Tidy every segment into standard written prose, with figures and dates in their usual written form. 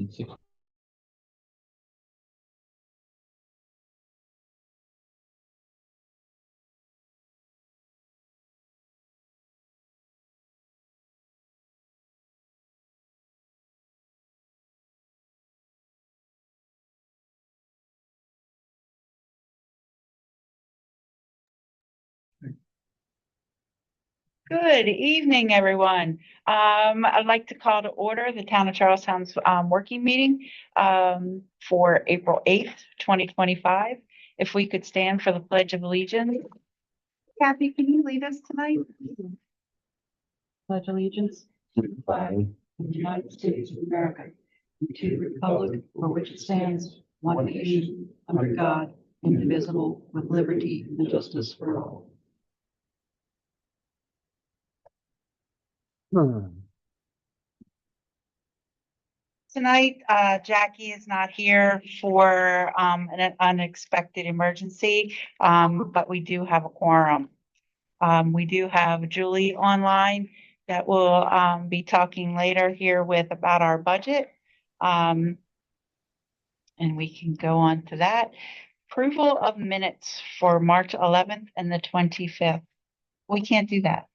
Good evening, everyone. I'd like to call to order the Town of Charlestown's working meeting for April 8th, 2025. If we could stand for the Pledge of Allegiance. Kathy, can you lead us tonight? Pledge allegiance to the flag of the United States of America, and to the republic for which it stands, one nation, under God, indivisible, with liberty and justice for all. Tonight, Jackie is not here for an unexpected emergency, but we do have a quorum. We do have Julie online that will be talking later here about our budget. And we can go on to that. Approval of minutes for March 11th and the 25th. We can't do that.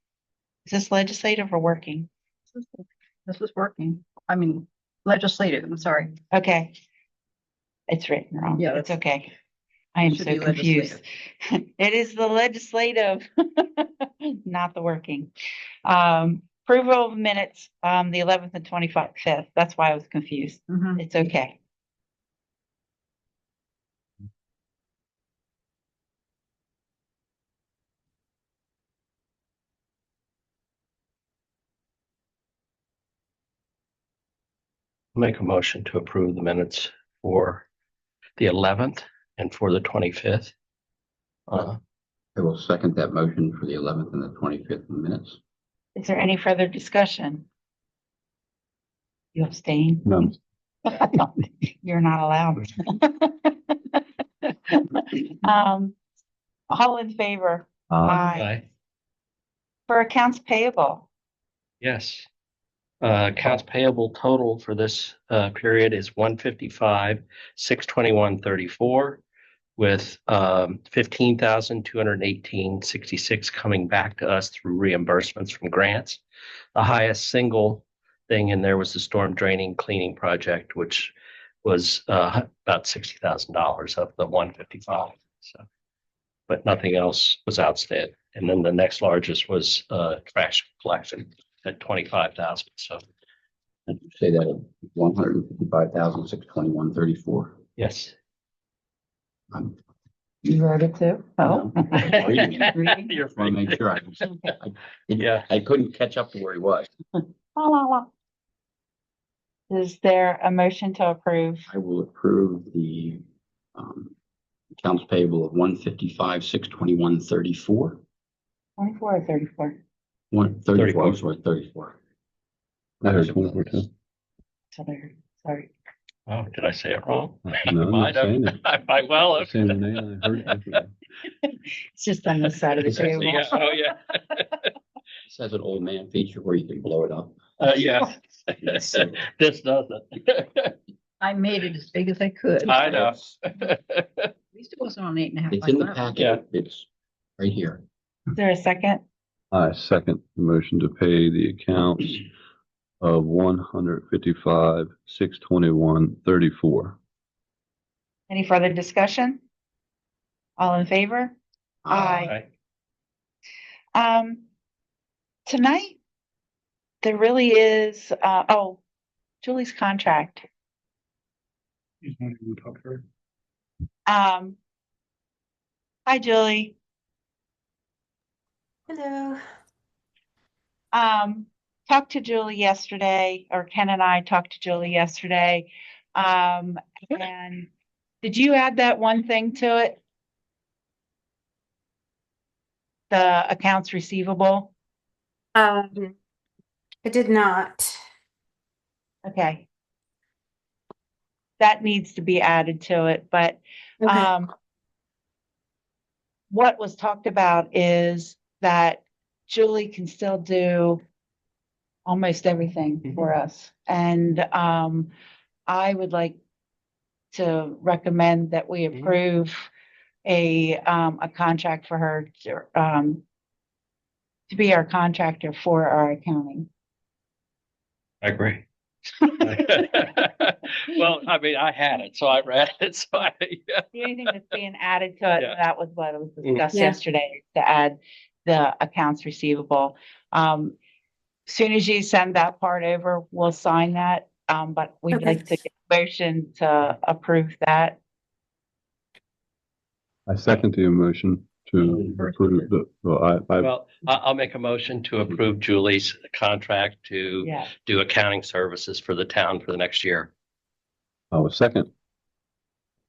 Is this legislative or working? This is working. I mean, legislative, I'm sorry. Okay. It's written wrong. Yeah, it's okay. I am so confused. It is the legislative, not the working. Approval of minutes, the 11th and 25th. That's why I was confused. Mhm. It's okay. Make a motion to approve the minutes for the 11th and for the 25th. I will second that motion for the 11th and the 25th minutes. Is there any further discussion? You abstain? No. You're not allowed. All in favor? Aye. For accounts payable. Yes. Accounts payable total for this period is 155,621.34, with 15,218.66 coming back to us through reimbursements from grants. The highest single thing in there was the storm draining cleaning project, which was about $60,000 of the 155. So, but nothing else was outstanding. And then the next largest was trash collection at 25,000. So, And you say that 155,621.34. yes. You wrote it too? Oh. Reading. You're Want to make sure I couldn't catch up to where he was. Is there a motion to approve? I will approve the accounts payable of 155,621.34. 24 or 34? 134. I'm sorry, 34. Sorry. Oh, did I say it wrong? No, I don't. I might well have. Saying the name, I heard it differently. It's just on the side of the table. Yeah, oh, yeah. This has an old man feature where you can blow it up. Yeah. This doesn't. I made it as big as I could. I know. At least it wasn't on 8.5. It's in the packet. Yeah. It's right here. Is there a second? I second the motion to pay the accounts of 155,621.34. Any further discussion? All in favor? Aye. Tonight, there really is, Julie's contract. Hi, Julie. Hello. Talked to Julie yesterday, or Ken and I talked to Julie yesterday. And did you add that one thing to it? The accounts receivable? I did not. Okay. That needs to be added to it, but Okay. what was talked about is that Julie can still do almost everything for us. And I would like to recommend that we approve a contract for her to be our contractor for our accounting. I agree. Well, I mean, I had it, so I read it, so yeah. The only thing that's being added to it, Yeah. that was what was discussed Yeah. yesterday, to add the accounts receivable. Soon as you send that part over, we'll sign that. But we'd Okay. like to get a motion to approve that. I second the motion to approve the, Well, I'll make a motion to approve Julie's contract to Yeah. do accounting services for the town for the next year. I will second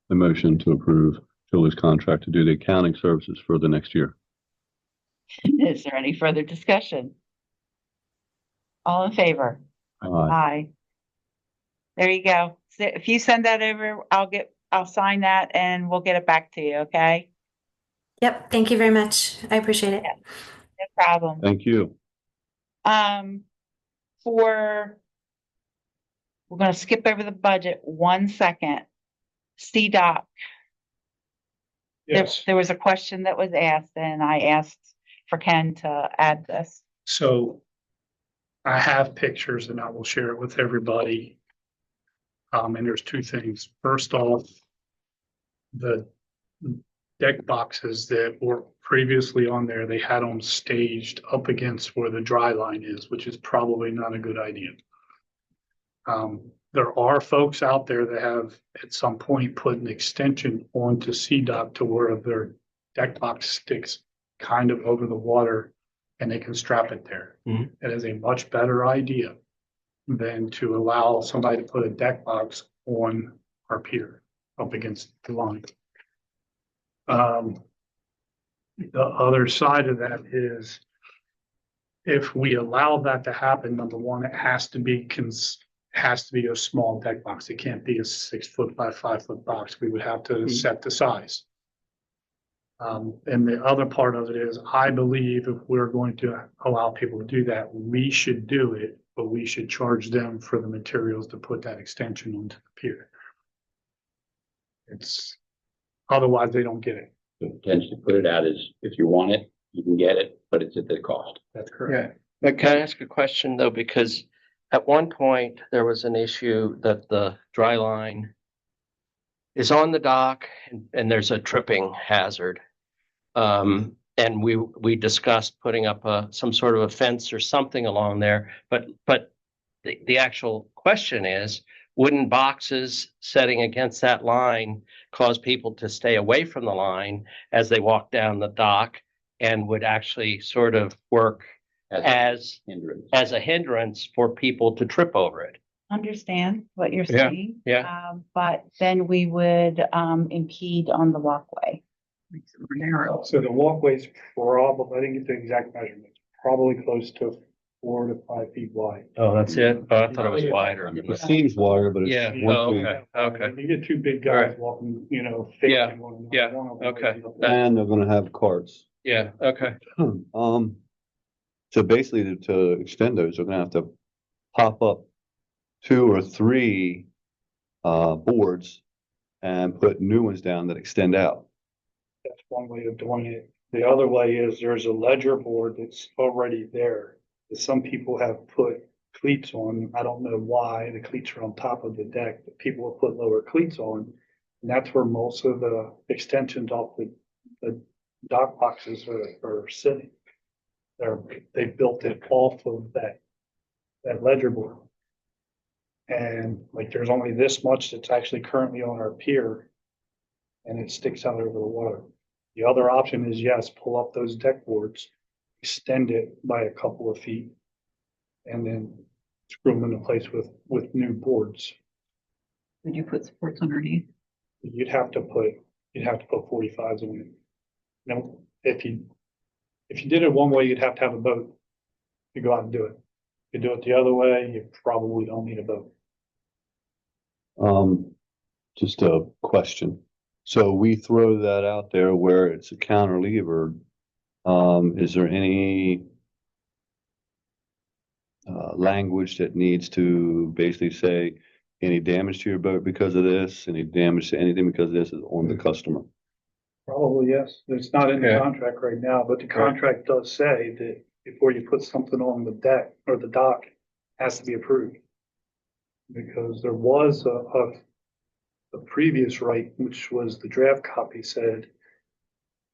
the motion to approve Julie's contract to do the accounting services for the next year. Is there any further discussion? All in favor? Aye. Aye. There you go. So if you send that over, I'll sign that and we'll get it back to you, okay? Yep. Thank you very much. I appreciate it. No problem. Thank you. We're gonna skip over the budget 1 second. CDOC, Yes, there was a question that was asked and I asked for Ken to add this. so I have pictures and I will share it with everybody. And there's two things. First off, the deck boxes that were previously on there, they had them staged up against where the dry line is, which is probably not a good idea. There are folks out there that have at some point put an extension onto CDOT to where their deck box sticks kind of over the water and they can strap it there. Mhm. It is a much better idea than to allow somebody to put a deck box on our pier up against the line. The other side of that is if we allow that to happen, number one, it has to be a small deck box. It can't be a 6 foot by 5 foot box. We would have to set the size. And the other part of it is, I believe if we're going to allow people to do that, we should do it, but we should charge them for the materials to put that extension onto the pier. Otherwise they don't get it. The potential to put it out is if you want it, you can get it, but it's at the cost. That's correct. But can I ask a question though? Because at one point there was an issue that the dry line is on the dock and there's a tripping hazard. And we discussed putting up some sort of a fence or something along there. But the actual question is, wooden boxes setting against that line cause people to stay away from the line as they walk down the dock and would actually sort of work as a hindrance for people to trip over it. Understand what you're Yeah, saying. yeah. But then we would impede on the walkway. Makes it more narrow. So the walkway's probably, I didn't get the exact measurements, probably close to 4 to 5 feet wide. Oh, that's it? Oh, I thought it was wider. It seems wider, but it's. Yeah. once Oh, we- okay. If you get two big All guys right. walking, Yeah, facing one another, yeah, one of them okay. might be up there. And they're gonna have carts. Yeah, okay. So basically to extend those, they're gonna have to pop up 2 or 3 boards and put new ones down that extend out. That's one way of doing it. The other way is there's a ledger board that's already there. That some people have put cleats on. I don't know why the cleats are on top of the deck, but people have put lower cleats on. And that's where most of the extensions off the dock boxes are sitting. They built it off of that ledger board. And like there's only this much that's actually currently on our pier and it sticks out over the water. The other option is, yes, pull up those deck boards, extend it by a couple of feet, and then screw them into place with new boards. Would you put supports underneath? You'd have to put 45s in it. No, if you did it one way, you'd have to have a boat to go out and do it. If you do it the other way, you probably don't need a boat. Just a question. So we throw that out there where it's a cantilever. Is there any language that needs to basically say any damage to your boat because of this, any damage to anything because of this is on the customer. Probably, yes. It's not in the Yeah. contract right now, but the contract does say that before you put something on the deck or the dock, it has to be approved. Because there was a previous right, which was the draft copy said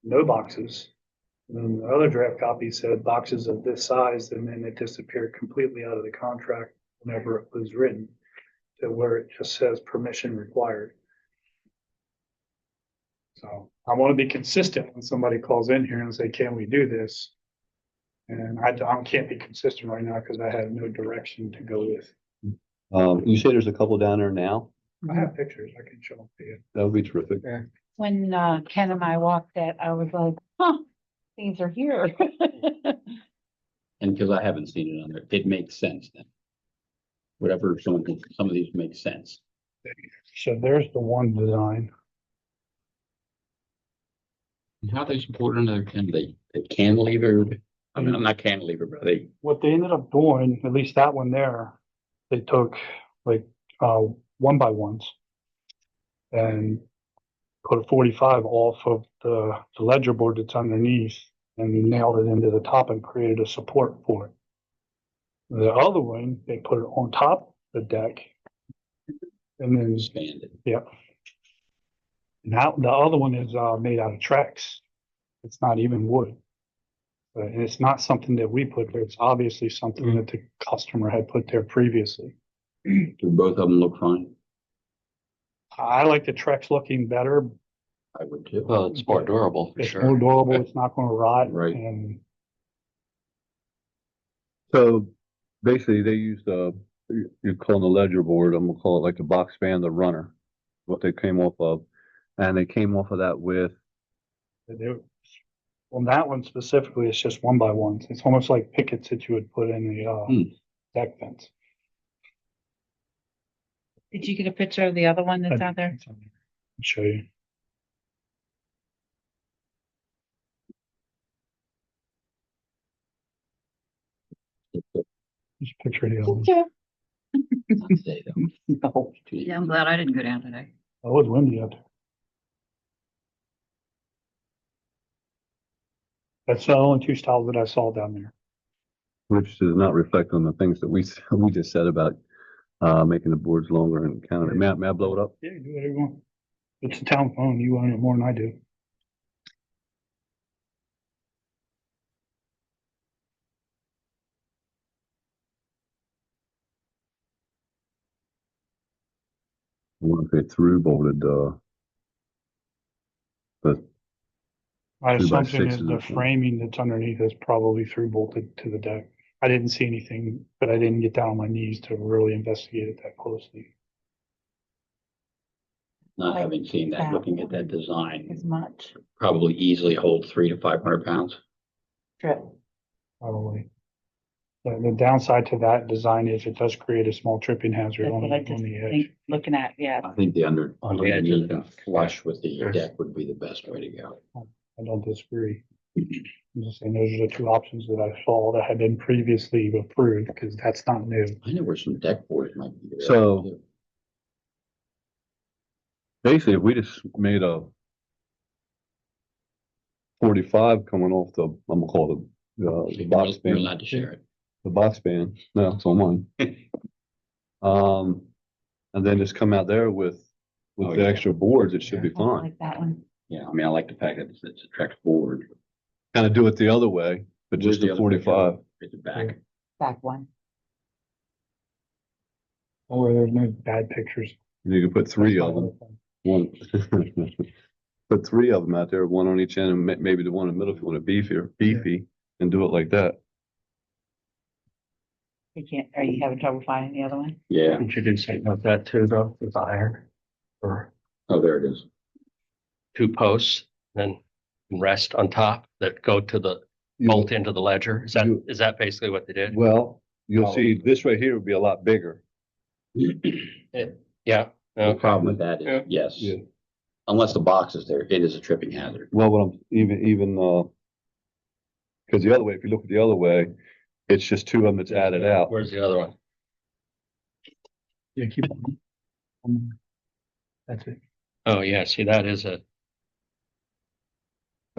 no boxes. And then the other draft copy said boxes of this size, and then it disappeared completely out of the contract whenever it was written to where it just says permission required. So I want to be consistent when somebody calls in here and say, can we do this? And I can't be consistent right now because I have no direction to go with. You say there's a couple down there now? I have pictures, I can show them to you. That would be terrific. When Ken and I walked it, I was like, huh, these are here. And because I haven't seen it on there, it makes sense then. Whatever, some of these make sense. So there's the one design. And how they support another, they cantilever, I mean, I'm not cantilever, but they, What they ended up doing, at least that one there, they took like 1x1s and put a 45 off of the ledger board that's underneath and nailed it into the top and created a support for it. The other one, they put it on top of the deck and then, expanded. yeah. Now, the other one is made out of Trex. It's not even wood. And it's not something that we put there. It's obviously something that the customer had put there previously. Do both of them look fine? I like the Trex looking better. I would too. Well, it's more durable for It's sure. more durable. It's not gonna rot. Right. And So basically they used you call the ledger board, I'm gonna call it like the box fan, the runner, what they came off of. And they came off of that with, on that one specifically, it's just 1x1s. It's almost like pickets that you would put in the deck fence. Did you get a picture of the other one that's out there? I'll show you. Just picture the other one. Picture. Not today though. No. Yeah, I'm glad I didn't go down today. Oh, it was windy out there. That's the only two styles that I saw down there. which does not reflect on the things that we just said about making the boards longer and counting it. May I blow it up? Yeah, do whatever you want. It's a town phone. You own it more than I do. I wonder if they through bolted, but My 2x6 assumption is is the a phone. framing that's underneath is probably through bolted to the deck. I didn't see anything, but I didn't get down on my knees to really investigate it that closely. Not Like having seen that, that looking at that as design, much. probably easily hold 300 to 500 pounds. Drip. Probably. The downside to that design is it does create a small tripping hazard That's on what I just the edge. think, looking at, yeah. I think the On the edge of the underneath and dock, flush with the yeah. deck would be the best way to go. I don't disagree. I'm just saying those are the two options that I saw that had been previously approved, because that's not new. I know where some deck boards might be. there, So- too. basically, if we just made a 45 coming off the, I'm gonna call it the box You're fan, allowed to share it. the box fan. No, it's on mine. And then just come out there with Oh, the yeah. extra boards, it should be I fine. like that one. Yeah, I mean, I like the fact that it's a Trex board. Kind of do it the other way, but Where's just the a other picture? 45. At the back. Back one. Or there's no bad pictures. You can put three of them. One. Put three of them out there, one on each end, and maybe the one in the middle if you want it beefy, and do it like that. You can't, are you having trouble finding the other one? Yeah, But you did say about that too, though, with iron or oh, there it is. two posts, then rest on top that go to the bolt into the ledger. Is that basically what they did? Well, you'll see this right here would be a lot bigger. Yeah. The Okay. problem with that Yeah. is, yes, Yeah. unless the box is there, it is a tripping hazard. Well, what I'm because the other way, if you look at the other way, it's just two of them that's added out. Where's the other one? Yeah, keep on. That's it. Oh, yeah, see, that is I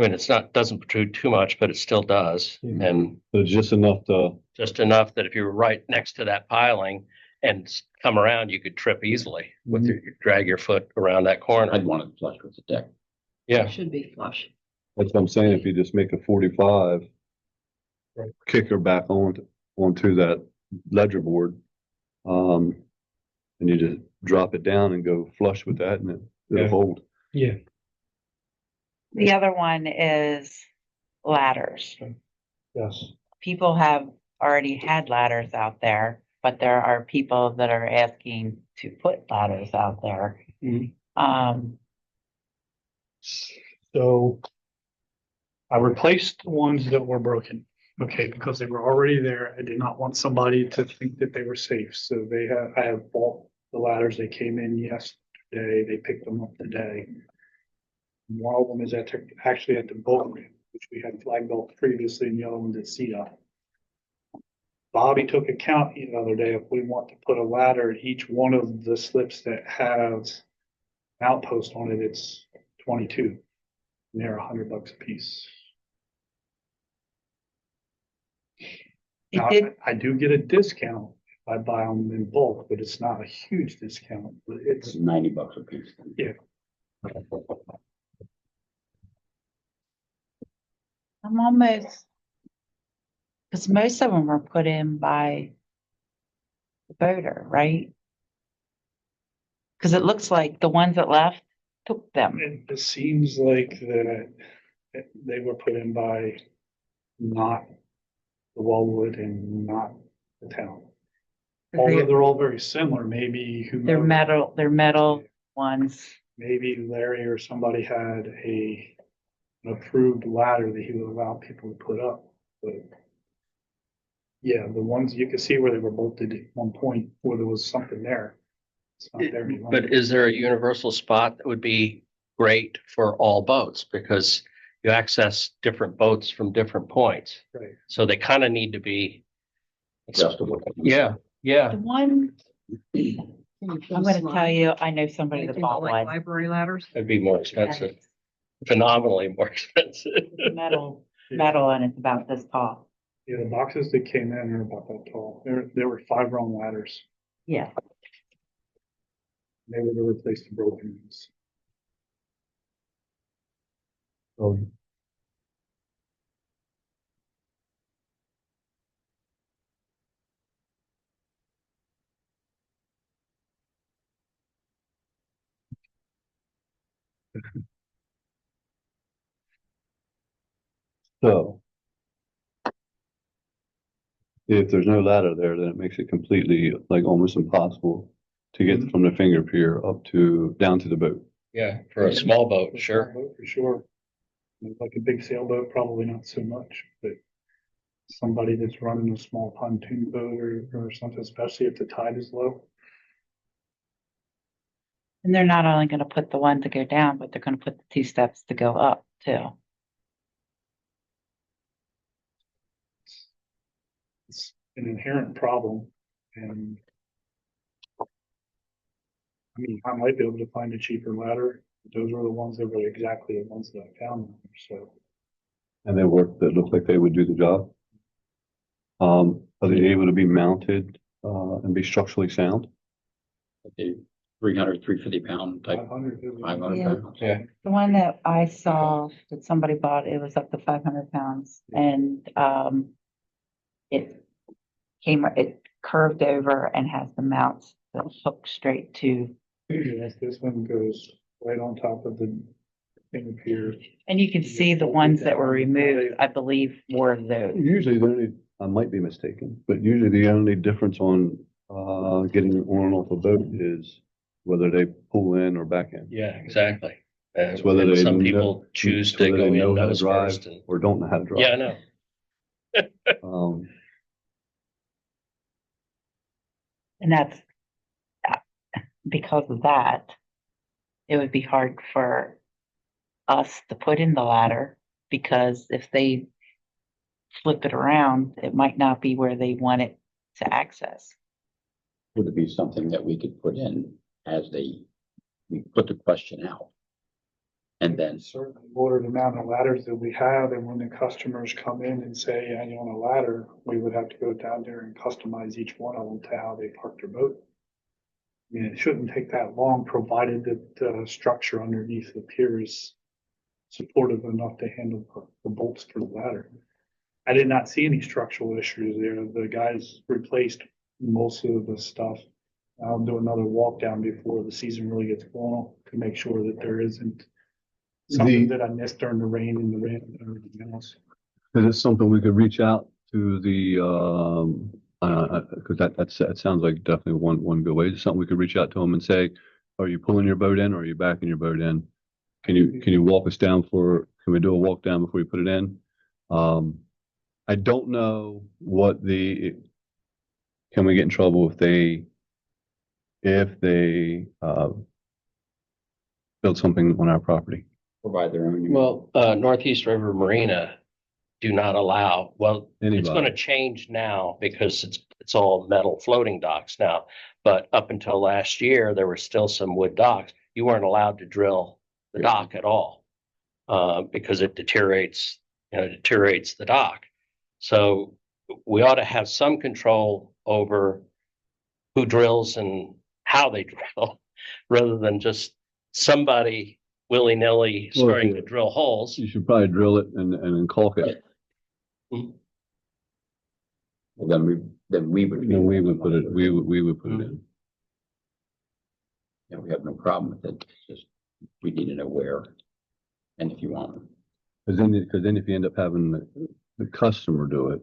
mean, it's not, doesn't protrude too much, but it still does. Yeah. And So it's just enough to, just enough that if you were right next to that piling and come around, you could trip easily with your, drag your foot around that I'd corner. want it flush with the deck. Yeah, Should be flush. that's what I'm saying, if you just make a 45. Right. Kick her back onto that ledger board. And you just drop it down and go flush with that and it'll Yeah. hold. Yeah. The other one is ladders. Yes. People have already had ladders out there, but there are people that are asking to put ladders out there. Mhm. So I replaced the ones that were broken. Okay, because they were already there. I did not want somebody to think that they were safe. So I have bought the ladders. They came in yesterday. They picked them up today. One of them is actually at the boat ramp, which we had flagged off previously, and the other one's at CDOT. Bobby took account the other day, if we want to put a ladder at each one of the slips that has an outpost on it, it's 22. And they're $100 a piece. Now, I do get a discount if I buy them in bulk, but it's not a huge discount, but It's it's, $90 a piece. Yeah. I'm almost, because most of them are put in by the boater, right? Because it looks like the ones that left took them. it seems like that they were put in by not the Wallwood and not the town. Although they're all very similar, maybe who They're knows? they're metal ones. Maybe Larry or somebody had an approved ladder that he would allow people to put up, but yeah, the ones you could see where they were bolted at one point where there was something there. It's not there anymore. but is there a universal spot that would be great for all boats? Because you access different boats from different points. Right. So they kind of need to be. Adjustable. Yeah, yeah. The one, I'm gonna tell you, I know somebody that bought Like one. library ladders. It'd be more expensive, phenomenally more expensive. Metal, metal, and it's about this tall. Yeah, the boxes that came in are about that tall. There were 5 rung ladders. Yeah. They were to replace the broken ones. So. If there's no ladder there, then it makes it completely like almost impossible to get from the finger pier up to, down to the boat. Yeah, for a small boat, For a sure. small boat, for sure. Like a big sailboat, probably not so much, but somebody that's running a small pontoon boat or something, especially if the tide is low. And they're not only gonna put the one to go down, but they're gonna put the 2 steps to go up too. It's an inherent problem, and I mean, I might be able to find a cheaper ladder. Those were the ones that were exactly the ones that I found, so. And they work, that look like they would do the job. Are they able to be mounted, and be structurally sound? Okay, 300, 350 pound type, 500. 500 Yeah. pounds. Yeah. The one that I saw that somebody bought, it was up to 500 pounds and, it curved over and has the mounts that hook straight to. Yes, this one goes right on top of the thing here. And you can see the ones that were removed, I believe, were those. Usually the only, I might be mistaken, but usually the only difference on, getting on and off a boat is whether they pull in or back in. Yeah, exactly. And It's whether they some know- people choose it's to whether go they in know how to nose drive first. And, or don't know how to drive. yeah, I know. And that's because of that, it would be hard for us to put in the ladder because if they flip it around, it might not be where they want it to access. Would it be something that we could put in as we put the question out. And then, Certainly order the amount of ladders that we have, and when the customers come in and say, I want a ladder, we would have to go down there and customize each one of them to how they park their boat. I mean, it shouldn't take that long, provided that the structure underneath the pier is supportive enough to handle the bolts for the ladder. I did not see any structural issues there. The guys replaced most of the stuff. I'll do another walk down before the season really gets going to make sure that there isn't something that I missed during the rain and the rain and everything else. Is it something we could reach out to the, cause that sounds like definitely one good way. Is it something we could reach out to them and say, are you pulling your boat in or are you backing your boat in? Can you walk us down can we do a walk down before you put it in? I don't know can we get in trouble if they build something on our property? provide their own. Well, Northeast River Marina do not allow, well, it's Anybody. going to change now because it's all metal floating docks now. But up until last year, there were still some wood docks. You weren't allowed to drill the dock at all because it deteriorates the dock. So we ought to have some control over who drills and how they drill, rather than just somebody willy-nilly Well, starting to drill holes. You should probably drill it and then caulk it. Well, then we would. Then we would put it, we would put it in. Yeah, we have no problem with it. It's just, we need to know where and if you want. Cause then if you end up having the customer do it.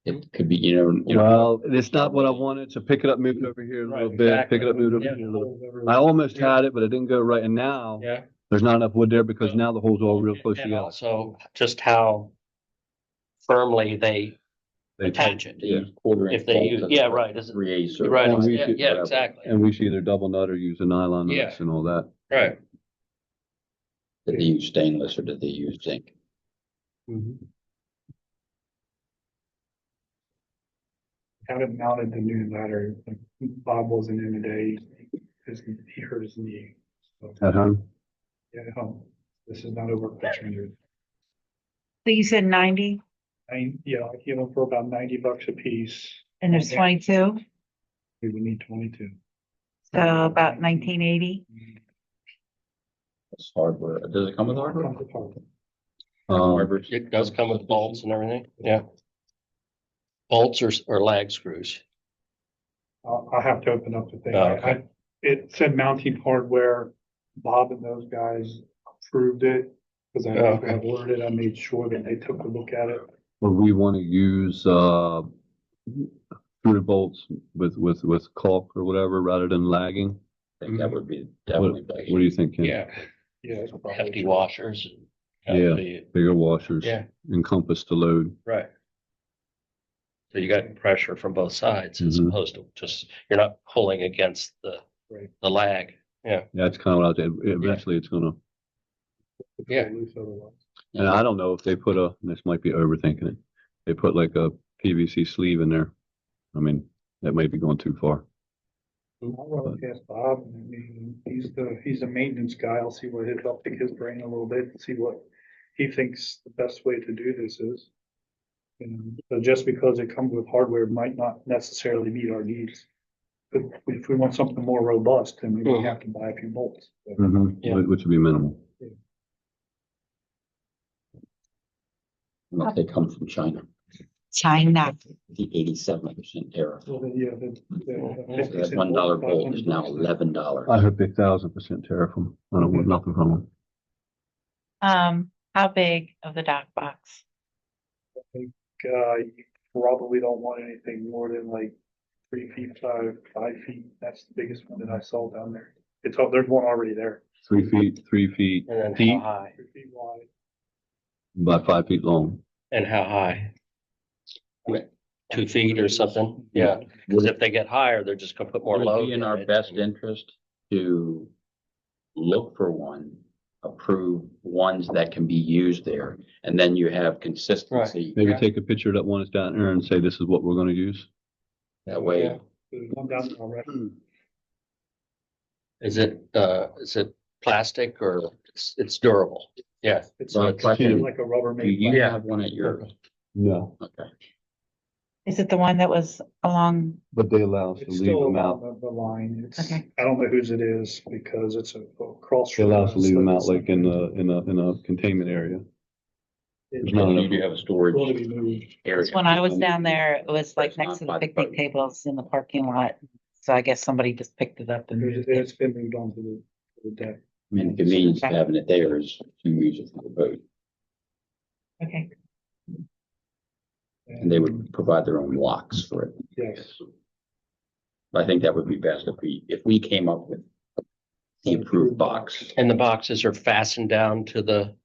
It could be, you know. Well, it's not what I wanted. So pick it up, move it over here a little Right, bit, exactly. pick it up, move it over Yeah. here a little. I almost had it, but it didn't go right. And now Yeah. there's not enough wood there because now the holes are all real close And together. also just how firmly they They attach it. They use quarter inch If they use, bolts yeah, as right. Is it, 3/8 or right. And we Yeah, should- yeah, exactly. And we should either double nut or use the nylon Yeah. nuts and all that. Right. Did they use stainless or did they use zinc? Haven't mounted the new ladder. Bob wasn't in today. He hurt his knee. So, At home? yeah, this is not over $100. So you said 90 Yeah, I give them for about $90 a piece. and there's 22, We would need 22. so about 1980. It's hardware. Does it come with hardware? Um, It does come with bolts and everything. Yeah. Bolts or lag screws. I'll have to open up the thing. Oh, okay. It said mounting hardware. Bob and those guys approved it because I Okay. have ordered it. I made sure that they took a look at it. Would we want to use, through bolts with caulk or whatever rather than lagging? I think that would be What, definitely what better. do you think, Ken? Yeah. Yeah. it's probably Hefty true. washers. Yeah. Hefty- Bigger washers. Yeah. Encompass the load. Right. So you got pressure from both sides as Mhm. opposed to just, you're not pulling against Right. the lag. Yeah. That's kind of what I was, eventually it's gonna, It's Yeah. loose otherwise. and I don't know if they put this might be overthinking it. They put like a PVC sleeve in there. I mean, that might be going too far. I'll run past Bob. I mean, he's a maintenance guy. I'll see what I'll pick his brain a little bit and see what he thinks the best way to do this is. So just because it comes with hardware might not necessarily meet our needs. But if we want something more robust, then we have to buy a few bolts. But Yeah. Which would be minimal. Unless they come from China, China. the 87% tariff. So then, yeah, So that $1 bolt is now $11. I hope they 1,000% tariff them. I don't want nothing from them. How big of the dock box? You probably don't want anything more than like 3 feet, 5 feet. That's the biggest one that I saw down there. There's one already there. 3 feet And then deep how high? 3 feet wide. by 5 feet long. And how high? 2 feet or something? Yeah. Because if they get higher, they're just gonna put more Would load. it be in our it. best interest to look for one, approve ones that can be used there, and then you have consistency. Maybe Yeah. take a picture of that one that's down there and say, this is what we're gonna use. That way, Yeah. There's one down there already. Is it plastic or it's durable? Yeah. It's So like, it's like like- a Rubbermaid. You Yeah. have one at your, No, okay. Is it the one that was along? but they allow us to It's leave still them along out. the line. It's, Okay. I don't know whose it is because it's a cross. They allow us to leave them out like in the. in a containment area. It's not You do have a storage going to be moved. area. When I was down there, it was like It's next not to by the the picnic boat. tables in the parking lot. So I guess somebody just picked it up and moved it. It's been moved onto the deck. I mean, the convenience of having it there is to use it for the boat, Okay. and they would provide their own locks for it. Yes. I think that would be best if we came up with the improved box. And the boxes are fastened down to the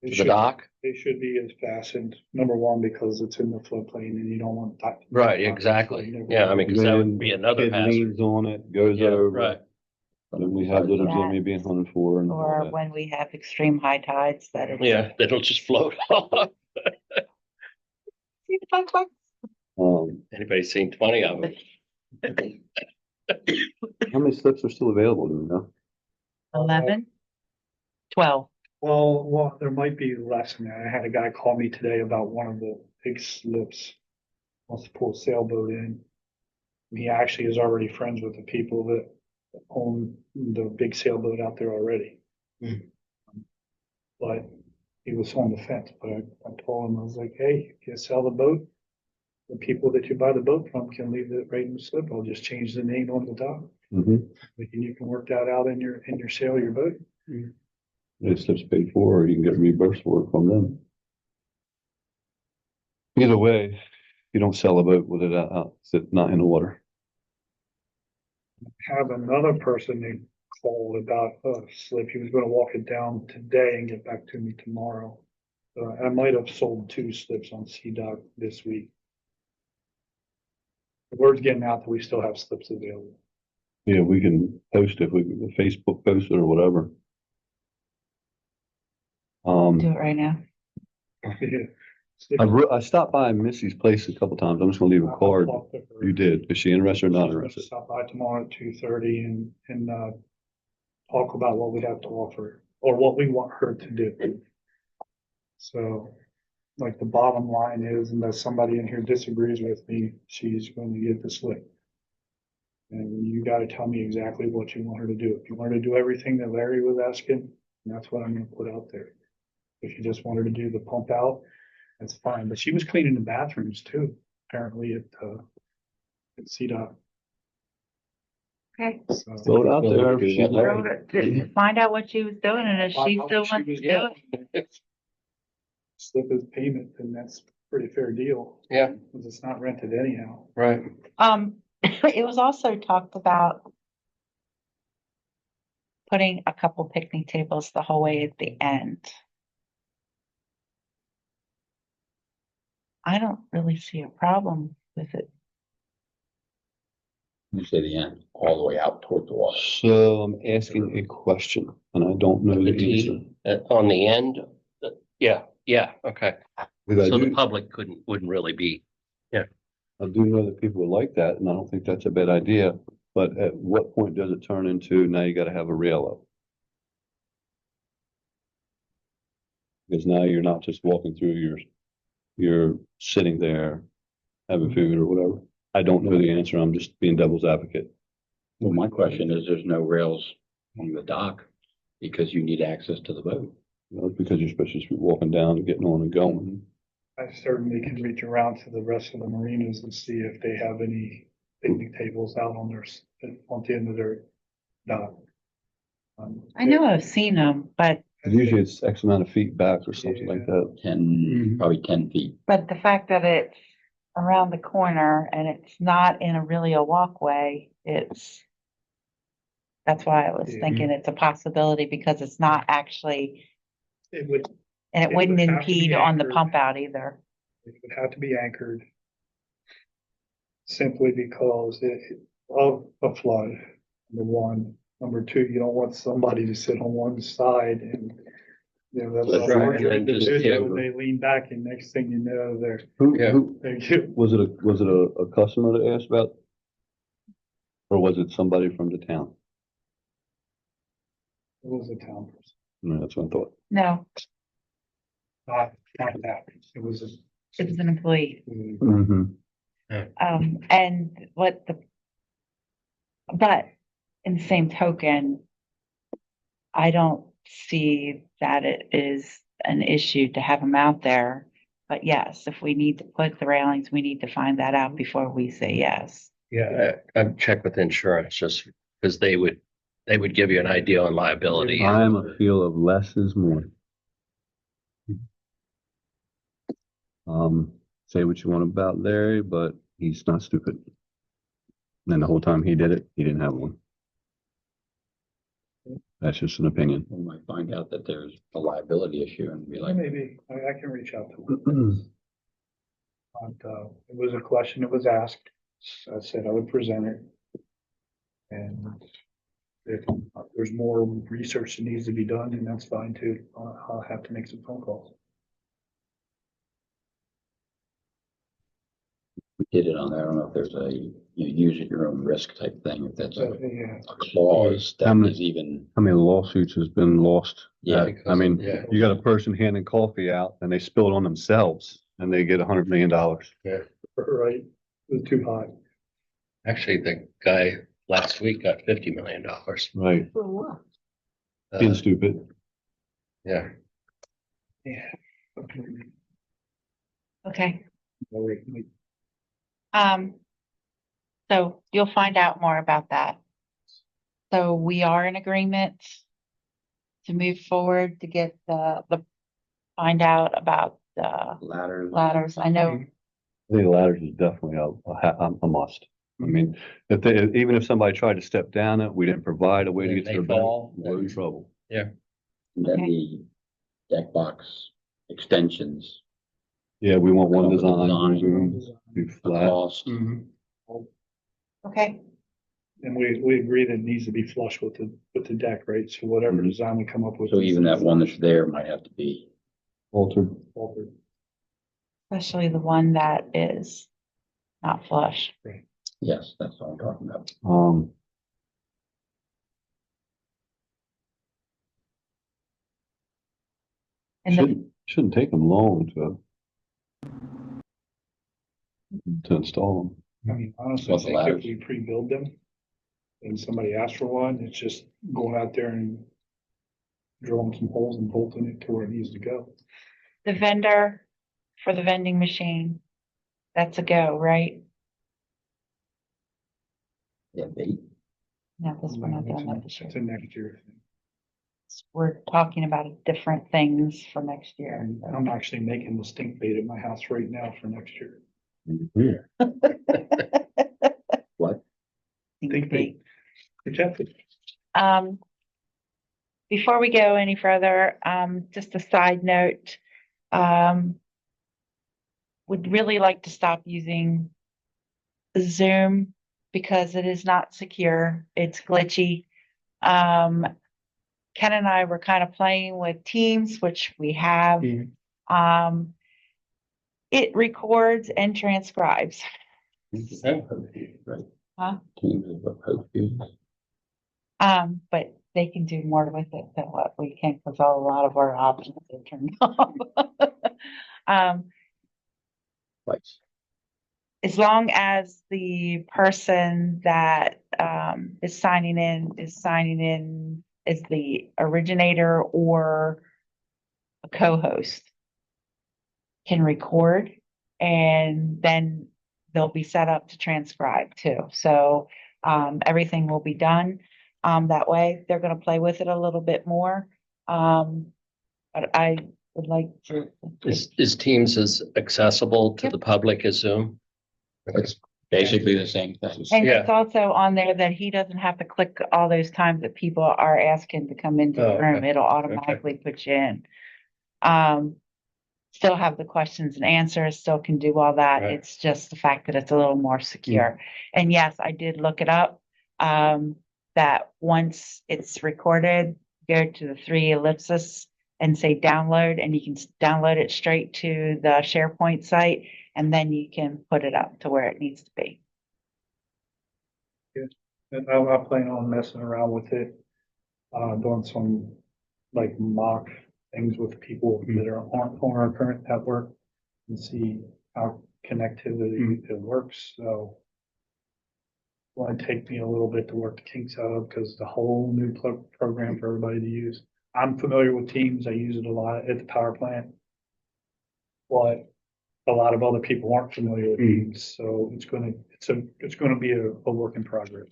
They the should- dock? They should be as fastened, number one, because it's in the floodplain and you don't want that. Right, exactly. Yeah, I mean, because that would be another Kid hazard. leans on it, goes Yeah, over. right. Then we have little Yeah. Jimmy being hunted for and all Or that. when we have extreme high tides that it's. Yeah, that'll just float off. See the tugboats? Anybody seen 20 of them? How many slips are still available, do we know? 11? 12. Well, there might be less than that. I had a guy call me today about one of the big slips. Wants to pull a sailboat in. He actually is already friends with the people that own the big sailboat out there already. Hmm. But he was on the fence, but I told him, I was like, hey, you can sell the boat. The people that you buy the boat from can leave it right in the slip. I'll just change the name on the dock. Mm-hmm. And you can work that out in your sale of your boat. The slips paid for, or you can get reimbursed for it from them. Either way, you don't sell a boat with it out, it's not in the water. Have another person that called about a slip. He was gonna walk it down today and get back to me tomorrow. I might have sold 2 slips on CDOT this week. The word's getting out that we still have slips available. Yeah, we can post it, we can Facebook post it or whatever. Do it right now. I stopped by Missy's place a couple times. I'm just gonna leave a card. You did. Is she interested or not interested? Stop by tomorrow at 2:30 and talk about what we have to offer or what we want her to do. So, like the bottom line is, unless somebody in here disagrees with me, she's going to get the slip. And you gotta tell me exactly what you want her to do. If you want her to do everything that Larry was asking, that's what I'm gonna put out there. If you just want her to do the pump out, that's fine. But she was cleaning the bathrooms too, apparently at CDOT. Okay. So. Throw it out there. Do She's that. not- Find out what she was doing and if she still wants to do it. Slip his payment, then that's a pretty fair deal. Yeah. Because it's not rented anyhow. Right. It was also talked about putting a couple picnic tables the whole way at the end. I don't really see a problem with it. You say the end, all the way out toward the water. So I'm asking a question and I don't know The the answer. T on the end. Yeah, okay. Because So the public wouldn't really be. I do know that people would like that, and I don't think that's a bad idea, but at what point does it turn into, now you gotta have a rail up? Because now you're not just walking through, you're sitting there having food or whatever. I don't know the answer, I'm just being devil's advocate. Well, my question is, there's no rails on the dock because you need access to the boat. You know, because you're supposed to just be walking down and getting on and going. I certainly can reach around to the rest of the marinas and see if they have any picnic tables out on on the end of their dock. I know I've seen them, but Usually it's X amount of feet back or something like that. 10, probably 10 feet. the fact that it's around the corner and it's not in a walkway, that's why I was Yeah. thinking it's a possibility because it's not actually, It would, and it It wouldn't would have to be impede on the anchored. pump out either. it would have to be anchored. Simply because of a flood, number one. Number two, you don't want somebody to sit on one side and, that's That's a right, larger and just individual, tip. they lean back and next thing you know, they're, Yeah. Was it a customer that asked about? Or was it somebody from the town? was a town person. Yeah, that's what I thought. No, Not that, it was it was an employee. Mm-hmm. And but in the same token, I don't see that it is an issue to have them out there. But yes, if we need to put the railings, we need to find that out before we say yes. Yeah, I've checked with insurance just because they would give you an idea on liability. I'm a feel of less is more. Say what you want about Larry, but he's not stupid. And the whole time he did it, he didn't have one. That's just an opinion. We might find out that there's a liability issue and be like, Maybe, I can reach out to him. But, it was a question that was asked, so I said I would present it. And if there's more research that needs to be done, then that's fine too. I'll have to make some phone calls. we did it on there. I don't know if there's a, use at your own risk type thing, if that's So, a yeah, clause How that many- is even, How many lawsuits has been lost? Yeah, I mean, yeah. you got a person handing coffee out and they spill it on themselves and they get $100 million. right, it was too high. Actually, the guy last week got $50 million. Right. Uh, Being stupid. yeah. Yeah. Okay. Wait. So you'll find out more about that. So we are in agreement to move forward to get find out about the ladders. ladders. I know, I think ladders is definitely a must. I mean, even if somebody tried to step down it, we didn't provide a way to And get to they their bed, fall. we're in trouble. And then Okay. the deck box extensions, Yeah, we want one Come up with a design, design. be the flat. cost, okay, And we agree that it needs to be flush with the deck, right? So whatever Mhm. design we come up with. so even that one that's there might have to be, Altered. Altered. especially the one that is not flush. yes, that's what I'm talking about. And Shouldn't take them long to install them. I mean, honestly, I What's the think if ladders? we pre-build them and somebody asks for one, it's just going out there and drilling some holes and bolting it to where it needs to go. the vendor for the vending machine, that's a go, right? Yeah, bait. No, this we're not doing that this year. It's a next year thing. We're talking about different things for next year. And I'm actually making the stink bait at my house right now for next year. What? Stink bait. Rejected. Before we go any further, just a side note, would really like to stop using Zoom because it is not secure. It's glitchy. Ken and I were kind of playing with Teams, which we have. It records and transcribes. Right. Huh? Teams is what Pope uses. But they can do more with it than what we can because a lot of our options are turned off. Right. As long as the person that is signing in as the originator or a co-host can record, and then they'll be set up to transcribe too. So everything will be done that way. They're going to play with it a little bit more. But I would like to. Is Teams as accessible to Yep. the public as Zoom? It's basically the same thing. And Yeah. it's also on there that he doesn't have to click all those times that people are asking to come into Oh, the room. okay. It'll automatically put you in. Still have the questions and answers, still can do all that. Right. It's just the fact that it's a little more secure. And yes, I did look it up. That once it's recorded, go to the 3 ellipses and say download, and you can download it straight to the SharePoint site, and then you can put it up to where it needs to be. And I plan on messing around with it doing some like mock things with people that aren't on our current network and see how connectivity it works. So it might take me a little bit to work the kinks out of because the whole new program for everybody to use. I'm familiar with Teams. I use it a lot at the power plant. But a lot of other people aren't familiar with Teams, so it's gonna be a work in progress.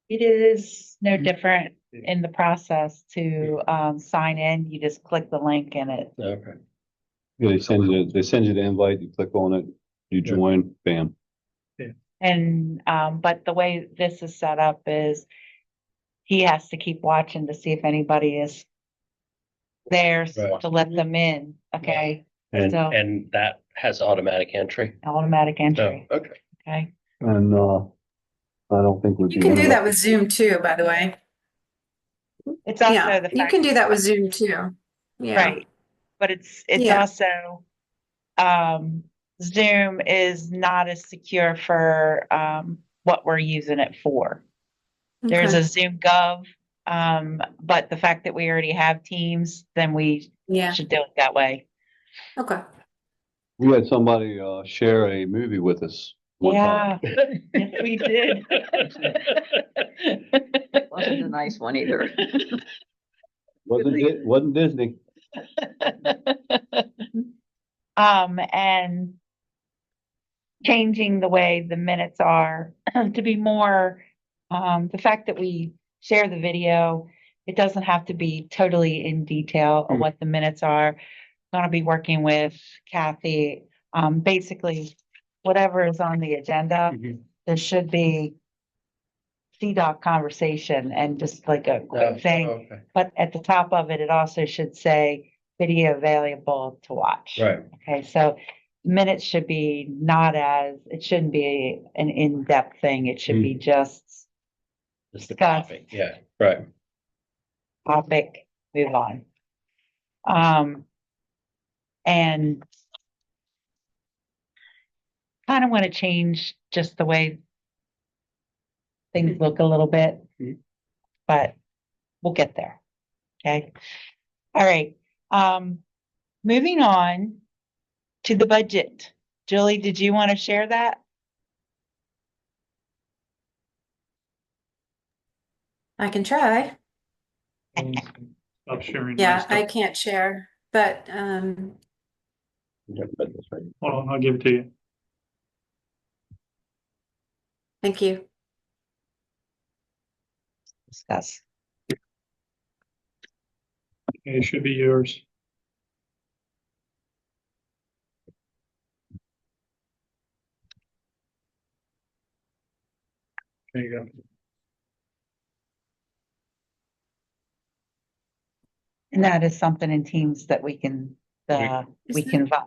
It is no different in the process to sign in. You just click the link and it, Okay. Yeah, they send you the invite, you click on it, you join, bam. and but the way this is set up is he has to keep watching to see if anybody is there Right. to let them in. Okay, And, So- and that has automatic entry? automatic No, entry. okay. Okay, And, I don't think we'd You be can do that interrupted. with Zoom too, by the way. it's also Yeah, the you fact, can do that with Zoom too. Yeah. right? But it's Yeah. also Zoom is not as secure for what we're using it for. There's Okay. a Zoom Gov, but the fact that we already have Teams, then we Yeah. should do it that way. Okay. We had somebody, share a movie with us one time. Yeah, yes, we did. Wasn't a nice one either. Wasn't Disney. And changing the way the minutes are to be more, the fact that we share the video, it doesn't have to be totally in detail of what the minutes are. Gonna be working with Kathy, basically whatever is on the agenda, Mhm. there should be CDOC conversation and just like a Oh, quick thing. okay. But at the top of it, it also should say video available to watch. Right. Okay, so minutes should be it shouldn't be an in-depth thing. It should be just Just the Discuss. topic. Yeah, right. topic, move on. And kind of want to change just the way things look a little bit, Mhm. but we'll get there. Okay. All right. Moving on to the budget. Julie, did you want to share that? I can try. Stop sharing. my Yeah, stuff. I can't share, but Yeah, but that's right. Hold on, I'll give it to you. thank you. Discuss. It should be yours. There you go. And that is something in Teams that we can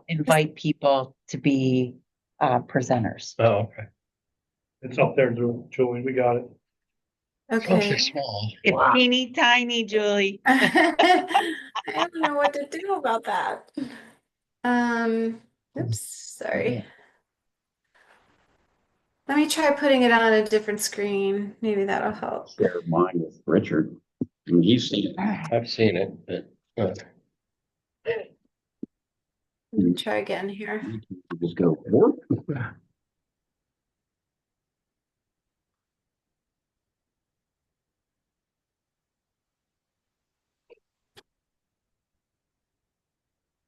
invite people to be presenters. Oh, okay. It's up there, Julie, we got it. Okay. Small. It's teeny tiny, Julie. I don't know what to do about that. Oops, sorry. Let me try putting it on a different screen. Maybe that'll help. Share mine with Richard. I mean, he's seen it. I've seen it, but Let me try again here. You can just go, "Whoop."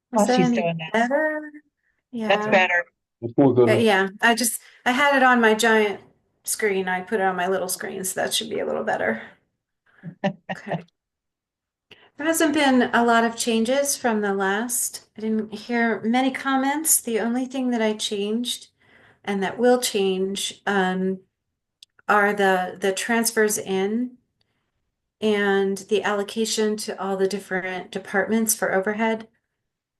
While Is that she's any doing that. better? That's Yeah. better. It's more good. Yeah, I had it on my giant screen. I put it on my little screen, so that should be a little better. Okay. There hasn't been a lot of changes from the last. I didn't hear many comments. The only thing that I changed and that will change are the transfers in and the allocation to all the different departments for overhead.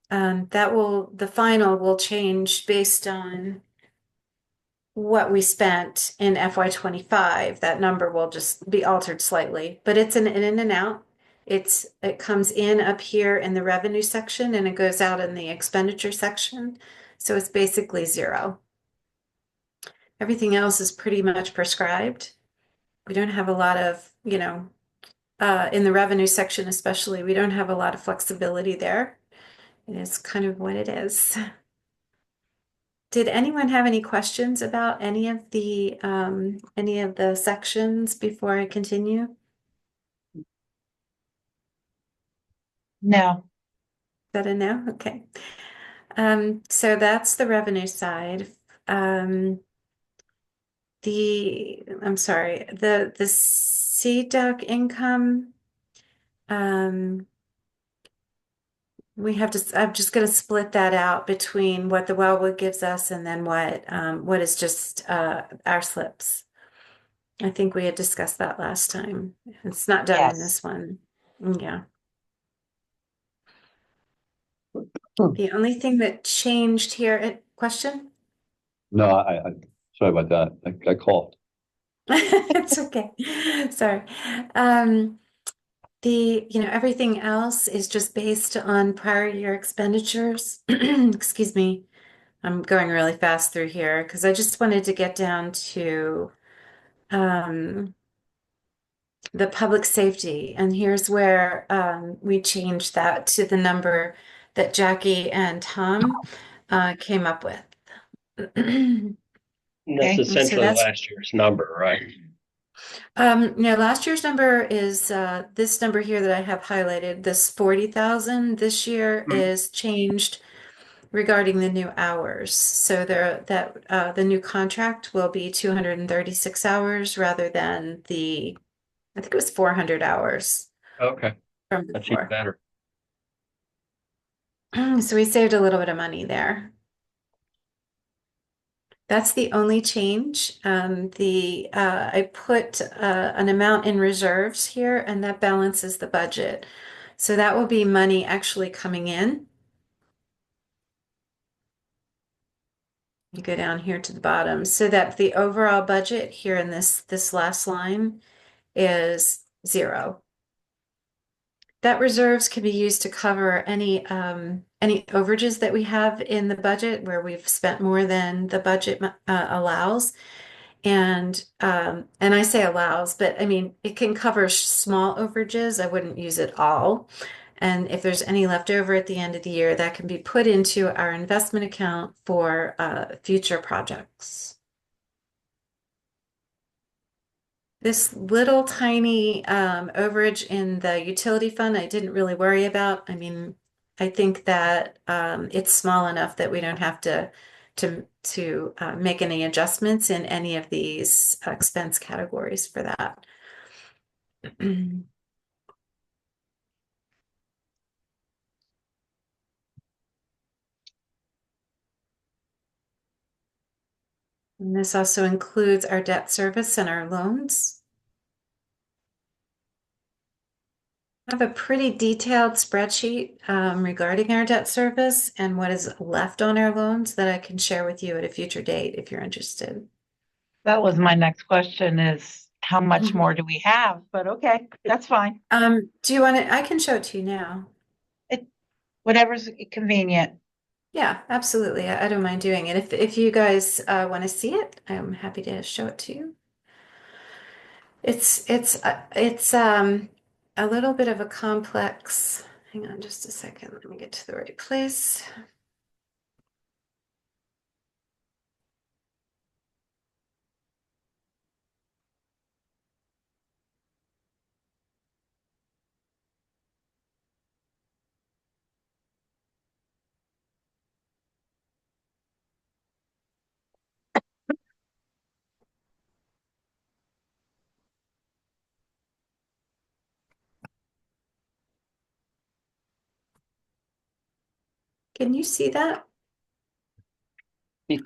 The final will change based on what we spent in FY 25. That number will just be altered slightly, but it's an in and out. It comes in up here in the revenue section and it goes out in the expenditure section. So it's basically zero. Everything else is pretty much prescribed. We don't have a lot of, in the revenue section especially, we don't have a lot of flexibility there. It is kind of what it is. Did anyone have any questions about any of the sections before I continue? No, Is that a no? Okay. So that's the revenue side. I'm sorry, the CDUC income, I'm just gonna split that out between what the Wellwood gives us and then what is just our slips. I think we had discussed that last time. It's not done in yes. this one. Yeah. The only thing that changed here, question? No, sorry about that. I coughed. It's okay. Sorry. Everything else is just based on prior year expenditures. Excuse me. I'm going really fast through here because I just wanted to get down to the public safety. And here's where we changed that to the number that Jackie and Tom came up with. And that's Okay, so essentially that's last year's number, right? No, last year's number is this number here that I have highlighted, this 40,000 this year Mhm. is changed regarding the new hours. So the new contract will be 236 hours rather than I think it was 400 hours Okay, from that's even before. better. So we saved a little bit of money there. That's the only change. I put an amount in reserves here, and that balances the budget. So that will be money actually coming in. You go down here to the bottom, so that the overall budget here in this last line is 0. That reserves can be used to cover any overages that we have in the budget where we've spent more than the budget allows. And I say allows, but I mean it can cover small overages. I wouldn't use it all. And if there's any left over at the end of the year, that can be put into our investment account for future projects. This little tiny overage in the utility fund, I didn't really worry about. I mean, I think that it's small enough that we don't have to make any adjustments in any of these expense categories for that. And this also includes our debt service and our loans. I have a pretty detailed spreadsheet regarding our debt service and what is left on our loans that I can share with you at a future date if you're interested. That was my next question is how much more do we have? But okay, that's fine. Do you want to? I can show it to you now. Whatever's convenient. Yeah, absolutely. I don't mind doing it. If you guys want to see it, I'm happy to show it to you. It's a little bit of a complex. Hang on just a second. Let me get to the right place. Can you see that?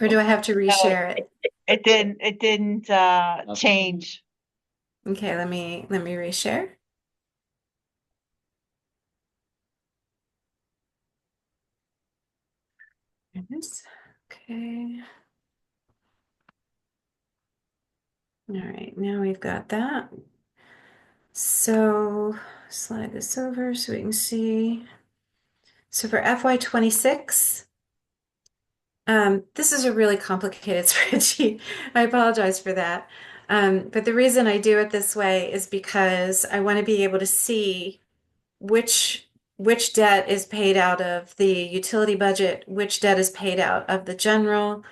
Or do I have to reshare it? It didn't change. Okay, let me reshare. There it is. Okay. All right, now we've got that. So slide this over so we can see. So for FY26, this is a really complicated spreadsheet. I apologize for that. But the reason I do it this way is because I want to be able to see which debt is paid out of the utility budget, which debt is paid out of the general.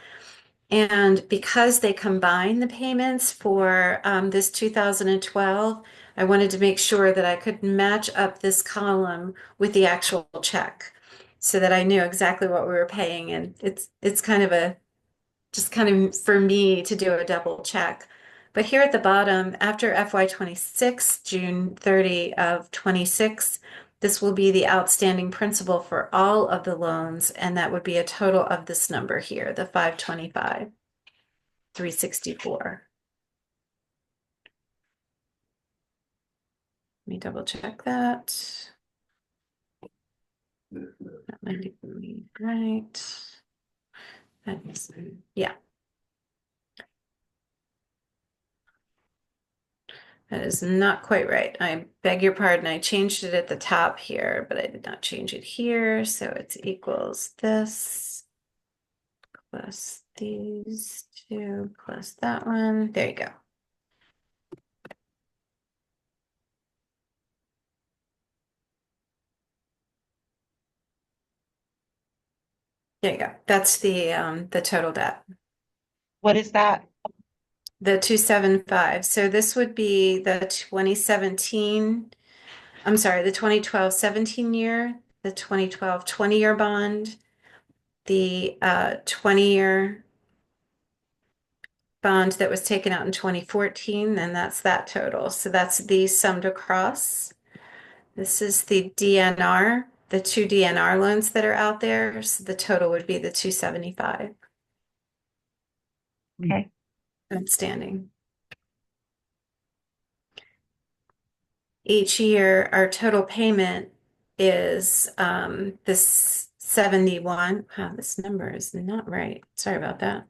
And because they combine the payments for this 2012, I wanted to make sure that I could match up this column with the actual check so that I knew exactly what we were paying. And it's kind of a just kind of for me to do a double check. But here at the bottom, after FY26, June 30 of 26, this will be the outstanding principal for all of the loans, and that would be a total of this number here, the 525, 364. Let me double check that. That might be right. That's, yeah. That is not quite right. I beg your pardon. I changed it at the top here, but I did not change it here. So it's equals this plus these two plus that one. There you go. There you go. That's the total debt. What is that? The 275. So this would be the 2017, I'm sorry, the 2012 17 year, the 2012 20-year bond, the 20-year bond that was taken out in 2014, and that's that total. So that's these summed across. This is the DNR, the two DNR loans that are out there. So the total would be the 275 Okay. outstanding. Each year, our total payment is this 71. Wow, this number is not right. Sorry about that.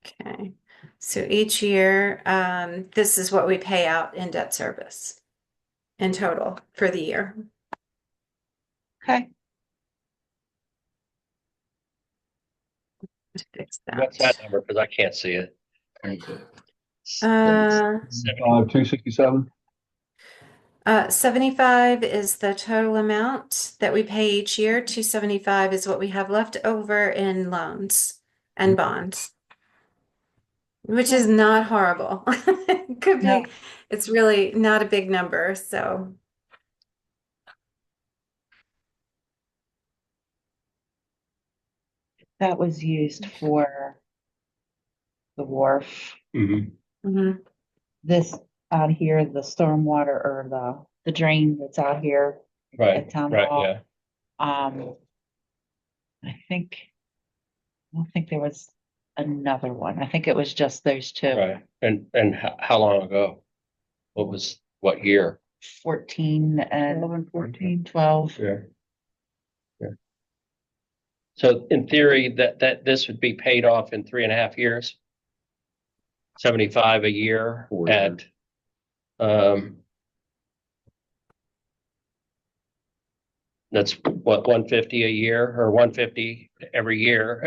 Okay, so each year, this is what we pay out in debt service in total for the year. Okay. To fix What's that that. number? Because I can't see it. Uh, 267. 75 is the total amount that we pay each year. 275 is what we have left over in loans and bonds, which is not horrible. It could be, No. it's really not a big number. So That was used for the wharf. Mhm. mhm. This out here, the stormwater or the drain that's out here Right, at town right, hall. yeah. I don't think there was another one. I think it was just those two. Right. And how long ago? What year? 14 and 14, 12. Yeah. Yeah. So in theory, that this would be paid off in 3.5 years? 75 a year 4 at, that's what, 150 a year or 150 every year,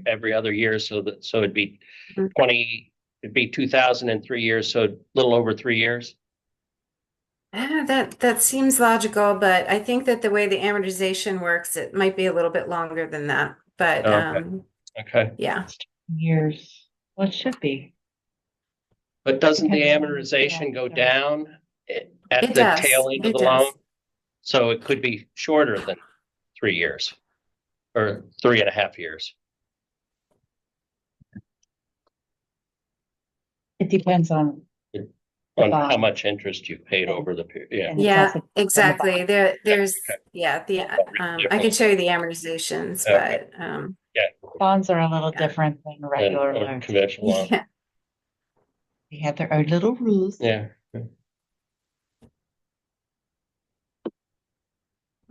every other year. So it'd be Mhm. it'd be 2000 in 3 years. So a little over 3 years. That seems logical, but I think that the way the amortization works, it might be a little bit longer than that. But Okay. Okay. yeah. Years. Well, it should be. But doesn't the Depends on- amortization go yeah. down at It the does. tail end of It the loan? does. So it could be shorter than 3 years or 3.5 years. It depends on On how bond. much interest you've paid over the period. Yeah. And it's Yeah, also on the exactly. bond. There's Okay. yeah, I can show you the amortizations, Okay. but Yeah. Bonds are a little Yeah. different than regular And, or loans. conventional loan. yeah. They have their own little rules. Yeah.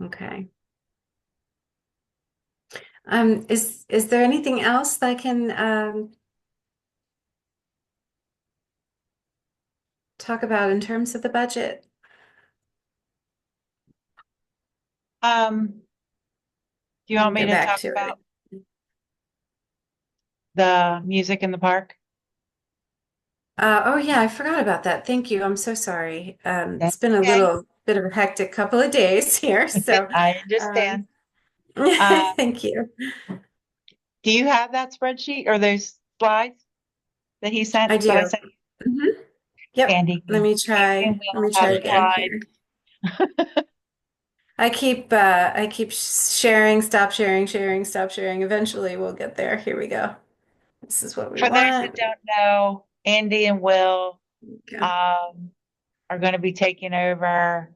Okay. Is there anything else that I can talk about in terms of the budget? Do you want me Go to back talk to it. about the music in the park? Oh yeah, I forgot about that. Thank you. I'm so sorry. It's That's been a okay. little bit of a hectic couple of days here, so I um, understand. Uh, thank you. do you have that spreadsheet or those slides that he sent, I that I do. sent? Mhm. Yep. Andy, Let me and try. Let we'll me have try again slides. here. I keep sharing, stop sharing, sharing, stop sharing. Eventually we'll get there. Here we go. This is what we For those that want. don't know, Andy and Will, Okay. are gonna be taking over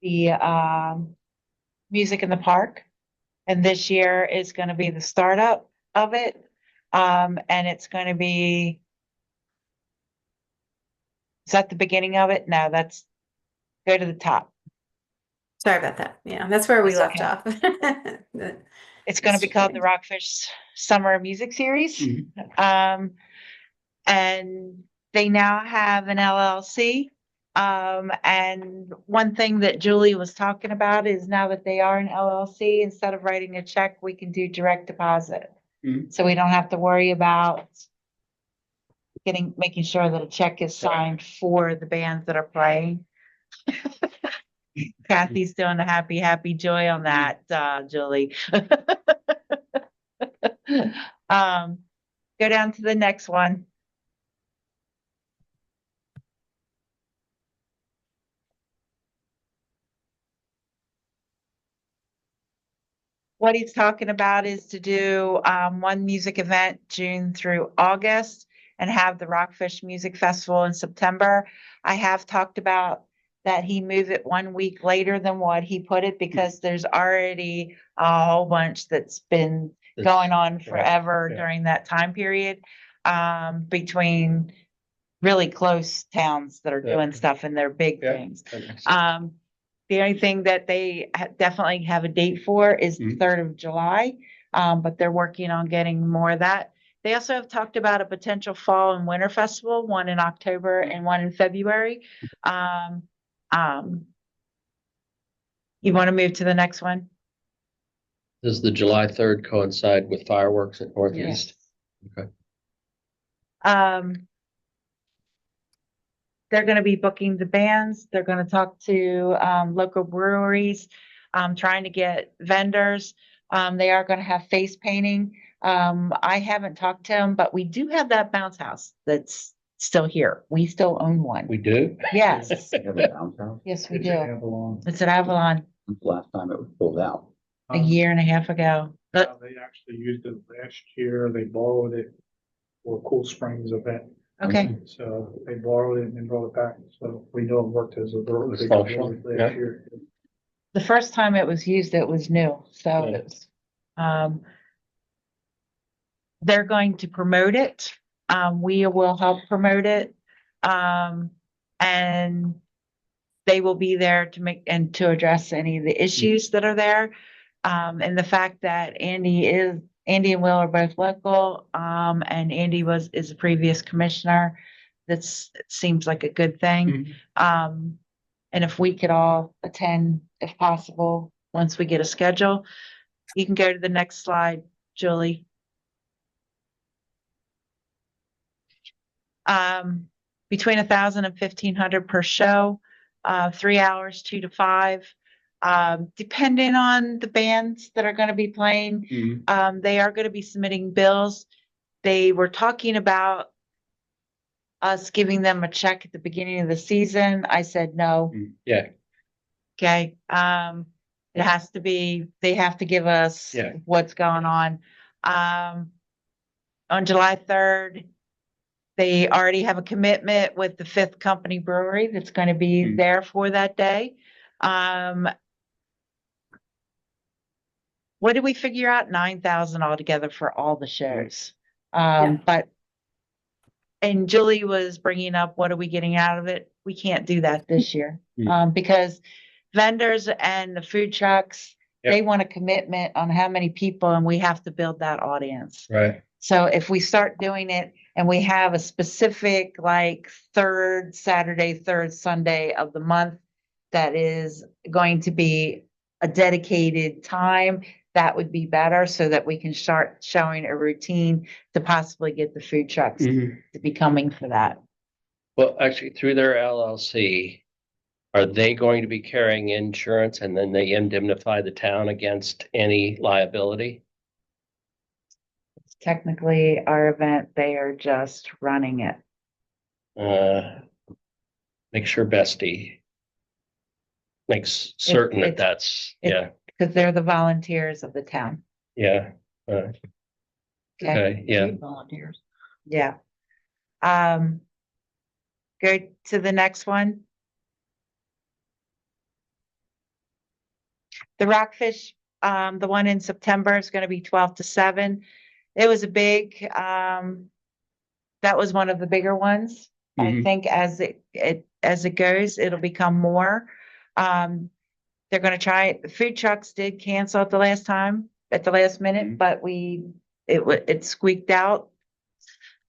the, music in the park. And this year is gonna be the startup of it. And it's gonna be, is that the beginning of it? No, that's, go to the top. Sorry about that. Yeah, that's where we That's left okay. off. It's gonna be called the Rockfish Summer Music Series. And they now have an LLC. And one thing that Julie was talking about is now that they are an LLC, instead of writing a check, we can do direct deposit. So we don't have to worry about making sure that a check is signed for the bands that are playing. Kathy's doing a happy joy on that, Julie. Go down to the next one. What he's talking about is to do one music event June through August and have the Rockfish Music Festival in September. I have talked about that he move it 1 week later than what he put it because there's already a whole bunch that's been going on forever during that time period, between really close towns that are doing stuff and they're big things. The only thing that they definitely have a date for is the 3rd of July, but they're working on getting more of that. They also have talked about a potential fall and winter festival, one in October and one in February. You want to move to the next one? Does the July 3rd coincide with fireworks at Northeast? Okay. They're going to be booking the bands. They're going to talk to local breweries, trying to get vendors. They are going to have face painting. I haven't talked to them, but we do have that bounce house that's still here. We still own one. We do? Yes. You have a bounce house? Yes, we It's do. Avalon. It's at Avalon When's the last time it was pulled out? a year and a half ago. But They actually used it last year. They borrowed it for a Cool Springs event. okay. So they borrowed it and then brought it back. So we know it worked as a It's functional, last yeah. year. The first time it was used, it was new. So Yeah. it was, they're going to promote it. We will help promote it. And they will be there to make and to address any of the issues that are there. And the fact that Andy and Will are both local, and Andy is a previous commissioner. It seems like a good thing. And if we could all attend, if possible, once we get a schedule. You can go to the next slide, Julie. Between 1,000 and 1,500 per show, 3 hours, 2 to 5. Depending on the bands that are going to be playing, they are going to be submitting bills. They were talking about us giving them a check at the beginning of the season. I said no. Yeah. Okay. It has to be, they have to give us what's going on. On July 3rd, they already have a commitment with the Fifth Company Brewery that's going to be there for that day. What did we figure out? 9,000 altogether for all the shows. But, and Julie was bringing up, what are we getting out of it? We can't do that this year. Because vendors and the food trucks, they want a commitment on how many people, and we have to build that audience. Right. So if we start doing it and we have a specific, like, 3rd Saturday, 3rd Sunday of the month that is going to be a dedicated time, that would be better so that we can start showing a routine to possibly get the food trucks to be coming for that. Well, actually, through their LLC, are they going to be carrying insurance and then they indemnify the town against any liability? It's technically our event. They are just running it. Make sure Bestie makes certain that it's- that's, it- yeah, Because they're the volunteers of the town. yeah. Okay. Okay, yeah. Volunteers. Yeah. Go to the next one. The Rockfish, the one in September is gonna be 12 to 7. It was a big, that was one of the bigger ones. I think as it goes, it'll become more. They're gonna try it. The food trucks did cancel at the last minute, but it squeaked out.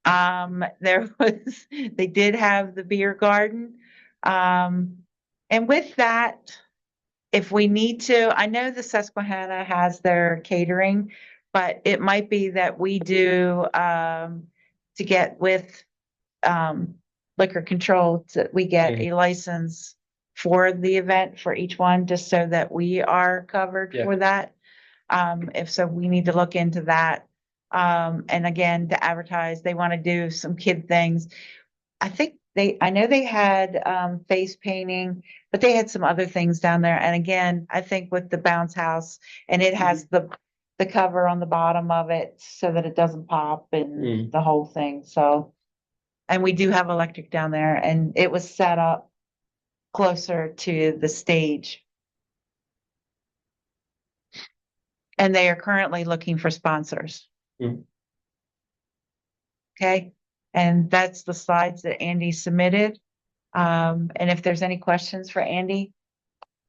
They did have the beer garden. And with that, if we need to, I know the Susquehanna has their catering, but it might be that we do, to get with, liquor control, we get a license for the event for each one, just so that we are covered Yeah. for that. If so, we need to look into that. And again, to advertise, they want to do some kid things. I know they had, face painting, but they had some other things down there. And again, I think with the bounce house, and it has the cover on the bottom of it so that it doesn't pop and the whole thing. So, and we do have electric down there, and it was set up closer to the stage. And they are currently looking for sponsors. Okay, and that's the slides that Andy submitted. And if there's any questions for Andy,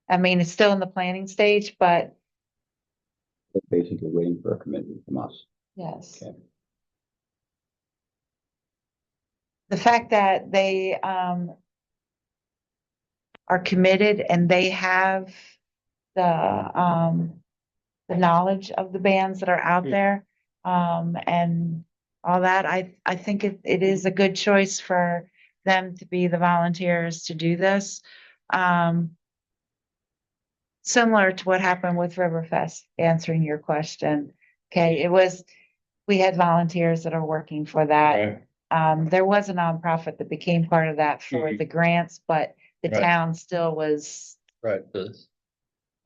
I mean, it's still in the planning stage, but They're basically waiting for a commitment from us. yes. Okay. The fact that they are committed and they have the knowledge of the bands that are out there, and all that, I think it is a good choice for them to be the volunteers to do this. Similar to what happened with Riverfest, answering your question. Okay, we had volunteers that are working for that. Right. There was a nonprofit that became part of that for the grants, but the Right. town still was, Right, the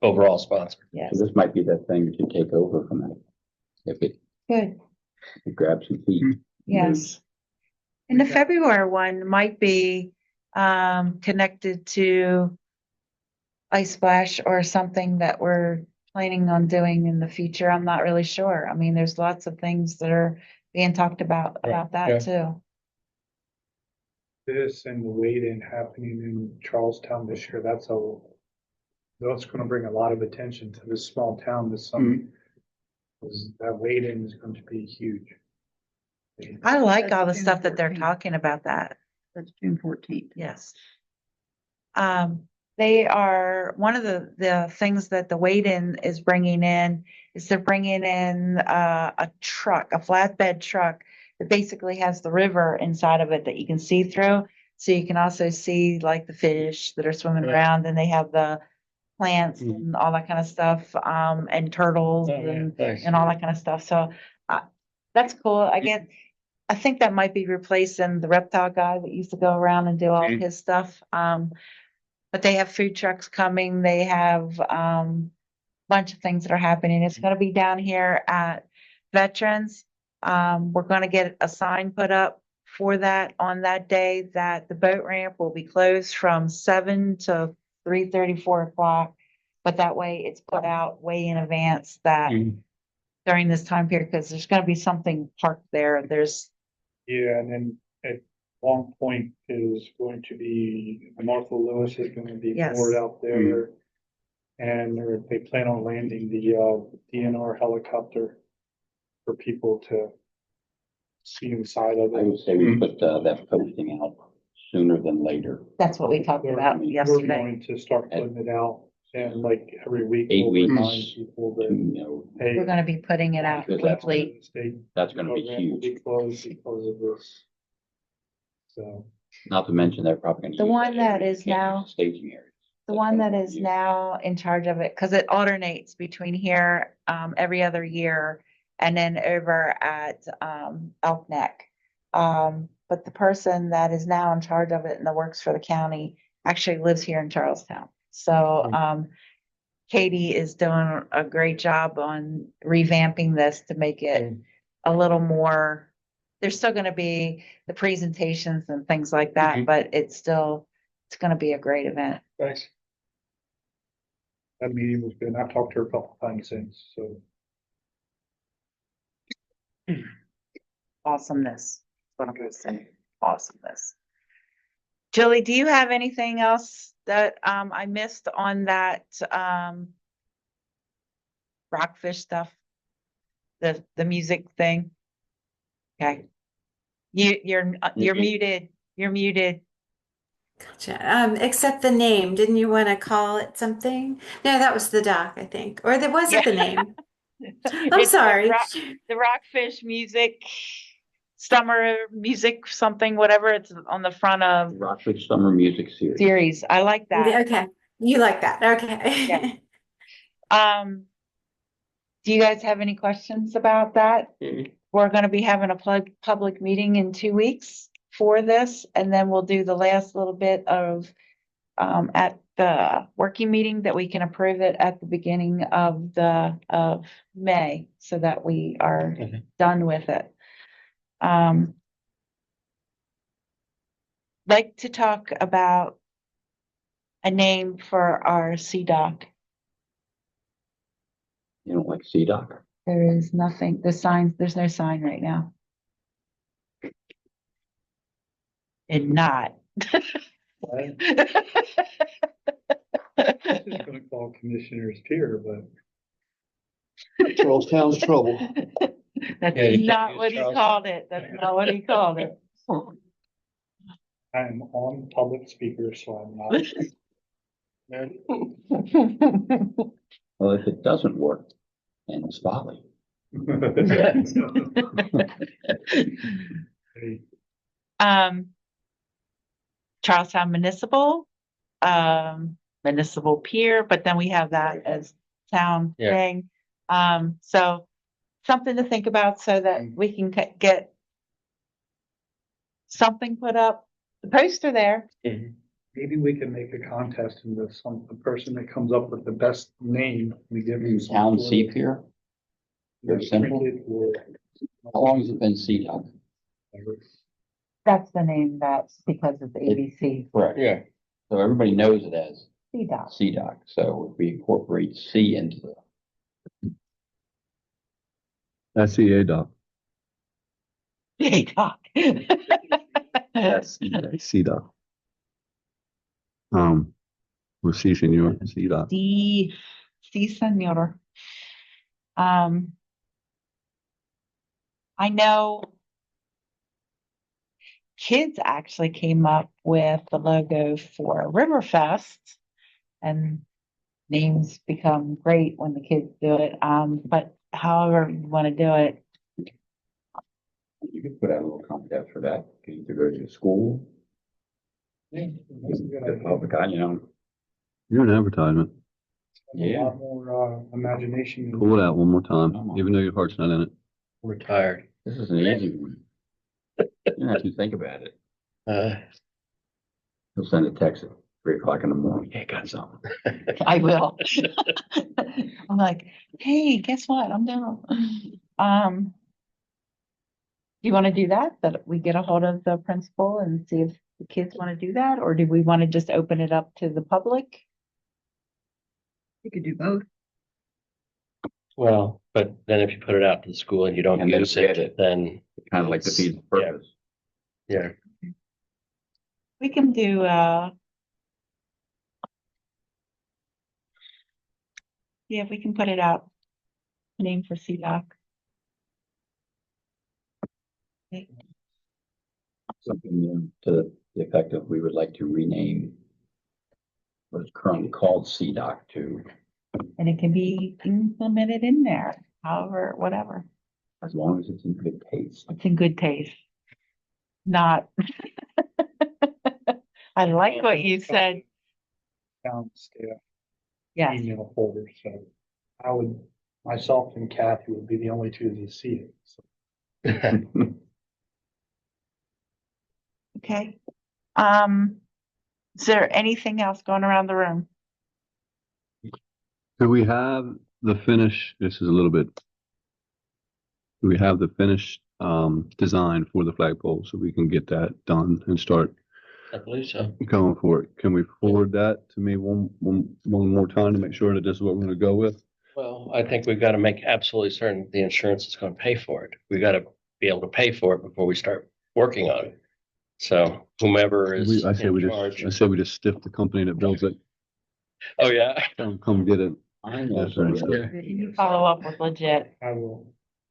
overall sponsor. yes, So this might be that thing to take over from that. If good, it grabs some feet. yes. And the February one might be, connected to Ice Splash or something that we're planning on doing in the future. I'm not really sure. I mean, there's lots of things that are being talked about yeah. that too. This and the wait-in happening in Charlestown this year, that's gonna bring a lot of attention to this small town this summer. 'Cause that wait-in is going to be huge. I like That's all the June stuff that they're 14th. talking about that. That's June 14th. Yes. They are, one of the things that the Wade-In is bringing in is they're bringing in, a truck, a flatbed truck that basically has the river inside of it that you can see through. So you can also see like the fish that are swimming Right. around, and they have the plants and all that kind of stuff, and turtles and all that kind of stuff. So, that's cool. I think that might be replacing the reptile guy that used to go around and do all of his stuff. But they have food trucks coming. They have, bunch of things that are happening. It's gonna be down here at Veterans. We're gonna get a sign put up for that on that day, that the boat ramp will be closed from 7 to 3:30, 4 o'clock. But that way it's put out way in advance that during this time period, because there's gonna be something parked there. Yeah, and then at Long Point is going to be, Martha Lewis is gonna be Yes. moored out there. And they plan on landing the DNR helicopter for people to see inside of I it. would say we put that posting out sooner than later. That's what we talked about We're yesterday. going to start putting it out And like every week. 8 we'll weeks. remind people that, hey. We're gonna be putting it out Because that's weekly. State That's gonna be program will huge. be closed because of this. So. Not to mention they're probably gonna. The use one that area is to get now- Staging areas. The That's one gonna that be is huge. now in charge of it, because it alternates between here, every other year and then over at, Elk Neck. But the person that is now in charge of it and that works for the county actually lives here in Charlestown. So, Katie is doing a great job on revamping this to make it a little more, there's still gonna be the presentations and things like that, but it's gonna be a great event. Thanks. That meeting was good. I've talked to her a couple times since, so. Awesomeness, is what I'm gonna say, awesomeness. Julie, do you have anything else that, I missed on that, rockfish stuff? The music thing? Okay. You're muted, you're muted. Gotcha. Except the name. Didn't you want to call it something? No, that was the doc, I think. Or that was it the name? I'm It's the sorry. the rockfish music, summer music, something, whatever, it's on the front of Rockford Summer Music series. I like that. Okay. You like that. Okay. Yeah. Do you guys have any questions about that? We're gonna be having a public meeting in 2 weeks for this, and then we'll do the last little bit of at the working meeting that we can approve it at the beginning of May, so that we are done with it. Like to talk about a name for our CDOC. You don't like CDOC? There is nothing, there's no sign right now. And not. I'm just gonna call Commissioner's Pier, but. Charlestown's trouble. That's Yeah, you can't not use what he Charles. called it. That's not what he called it. I am on public speaker, so I'm not. Well, if it doesn't work, and it's folly. Charlestown Municipal, Municipal Pier, but then we have that as town Yeah. thing. So something to think about so that we can get something put up, the poster there. Maybe we can make a contest and the person that comes up with the best name, we give them. some Town sort Sea of- Pier? Very simple. Printed or- How long has it been CDOC? That's the name, that's because it's ABC, Correct. Yeah. So everybody knows it as CDOC. CDOC, so if we incorporate C into the, That's the ADOC. CDOC. that's CDOC. Or C senor, CDOC. Sí, señor. I know kids actually came up with the logo for Riverfest, and names become great when the kids do it. But however you want to do it, you could put out a little contest for that. You could either go to the school, Yeah, that's a good the idea. public, you know. You're an advertisement. A lot more, imagination. Pull it out one more time, even though your heart's not in it. We're tired. This is an easy one. You don't have to think about it. He'll send a text at 3 o'clock in the morning. Hey, got something. I will. I'm like, hey, guess what? I'm down. You want to do that? That we get a hold of the principal and see if the kids want to do that, or do we want to just open it up to the public? You could do both. Well, but then if you put it out to the school and you don't And they use get it, it. then, Kind of like the feed purpose. yeah. We can do, yeah, we can put it out. Name for CDOC. Something to the effect of we would like to rename what is currently called CDOC to, And it can be implemented in there, however, whatever. as long as it's in good taste. It's in good taste. Not. I like what you said. Town staff Yes. email folder, so I would, myself and Kathy would be the only two to see it. So Okay. Is there anything else going around the room? Do we have the finish? This is a little bit. Do we have the finished design for the flagpole so we can get that done and start I believe so. going for it? Can we forward that to me one more time to make sure that this is what we're going to go with? Well, I think we've got to make absolutely certain the insurance is going to pay for it. We've got to be able to pay for it before we start working on it. So whomever is I say in charge. we just stiff the company that builds it. Oh, yeah. Come get it. I know. That's right. Can you follow up with legit? I will.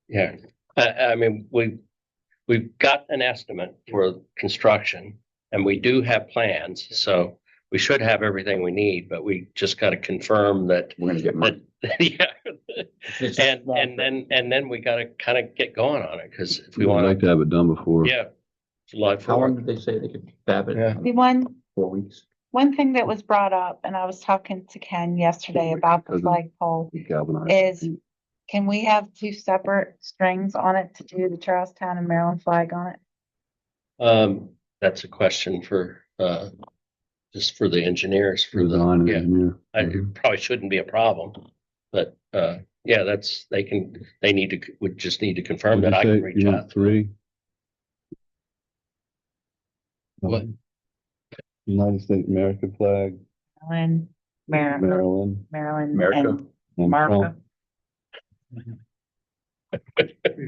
Yeah. I mean, we've got an estimate for construction and we do have plans. So we should have everything we need, but we just got to confirm that. We're gonna get money. Yeah. It's a small And then we got to kind of get going on it because if we We'd want like to have it done before. yeah. July How long 4th. did they say they could fab it? Yeah. The one 4 weeks? thing that was brought up, and I was talking to Ken yesterday about the Because of- flagpole, We galvanize. is can we have two separate strings on it to do the Charlestown and Maryland flag on it? That's a question for just for the engineers for Design and yeah. engineer. It probably shouldn't be a problem, but yeah, would just need to confirm What'd that you I say? can reach You out. want 3? What? United States American flag, Maryland, Maryland, Maryland, America. and and Martha.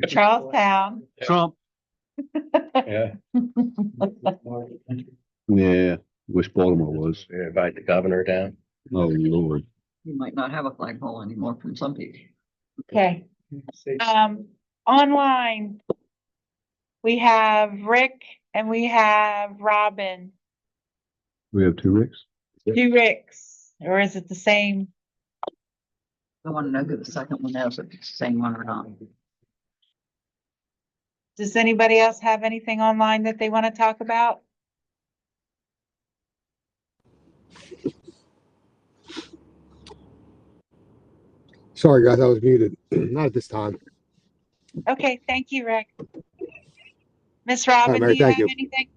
Charlestown. Trump. Yeah, Yeah, wish Baltimore was. we invite the governor down. Oh, Lord. You might not have a flagpole anymore from some people. Okay, online. We have Rick and we have Robin. We have 2 Ricks? Two Ricks, or is it the same? I want to know who the second one is, if it's the same one or not. Does anybody else have anything online that they want to talk about? Sorry, guys, I was muted. Not at this time. Okay, thank you, Rick. Miss Robin, Mary, do you thank have you. anything?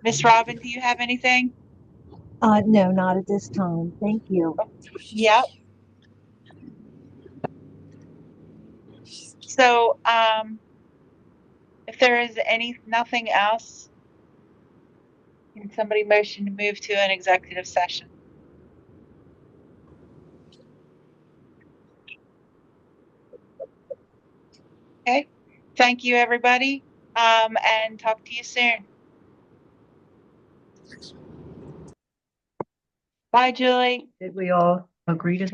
Miss Robin, do you have anything? No, not at this time. Thank you. Yep. So, if there is nothing else, can somebody motion to move to an executive session? Okay, thank you, everybody, and talk to you soon. Bye, Julie. Did we all agree to that?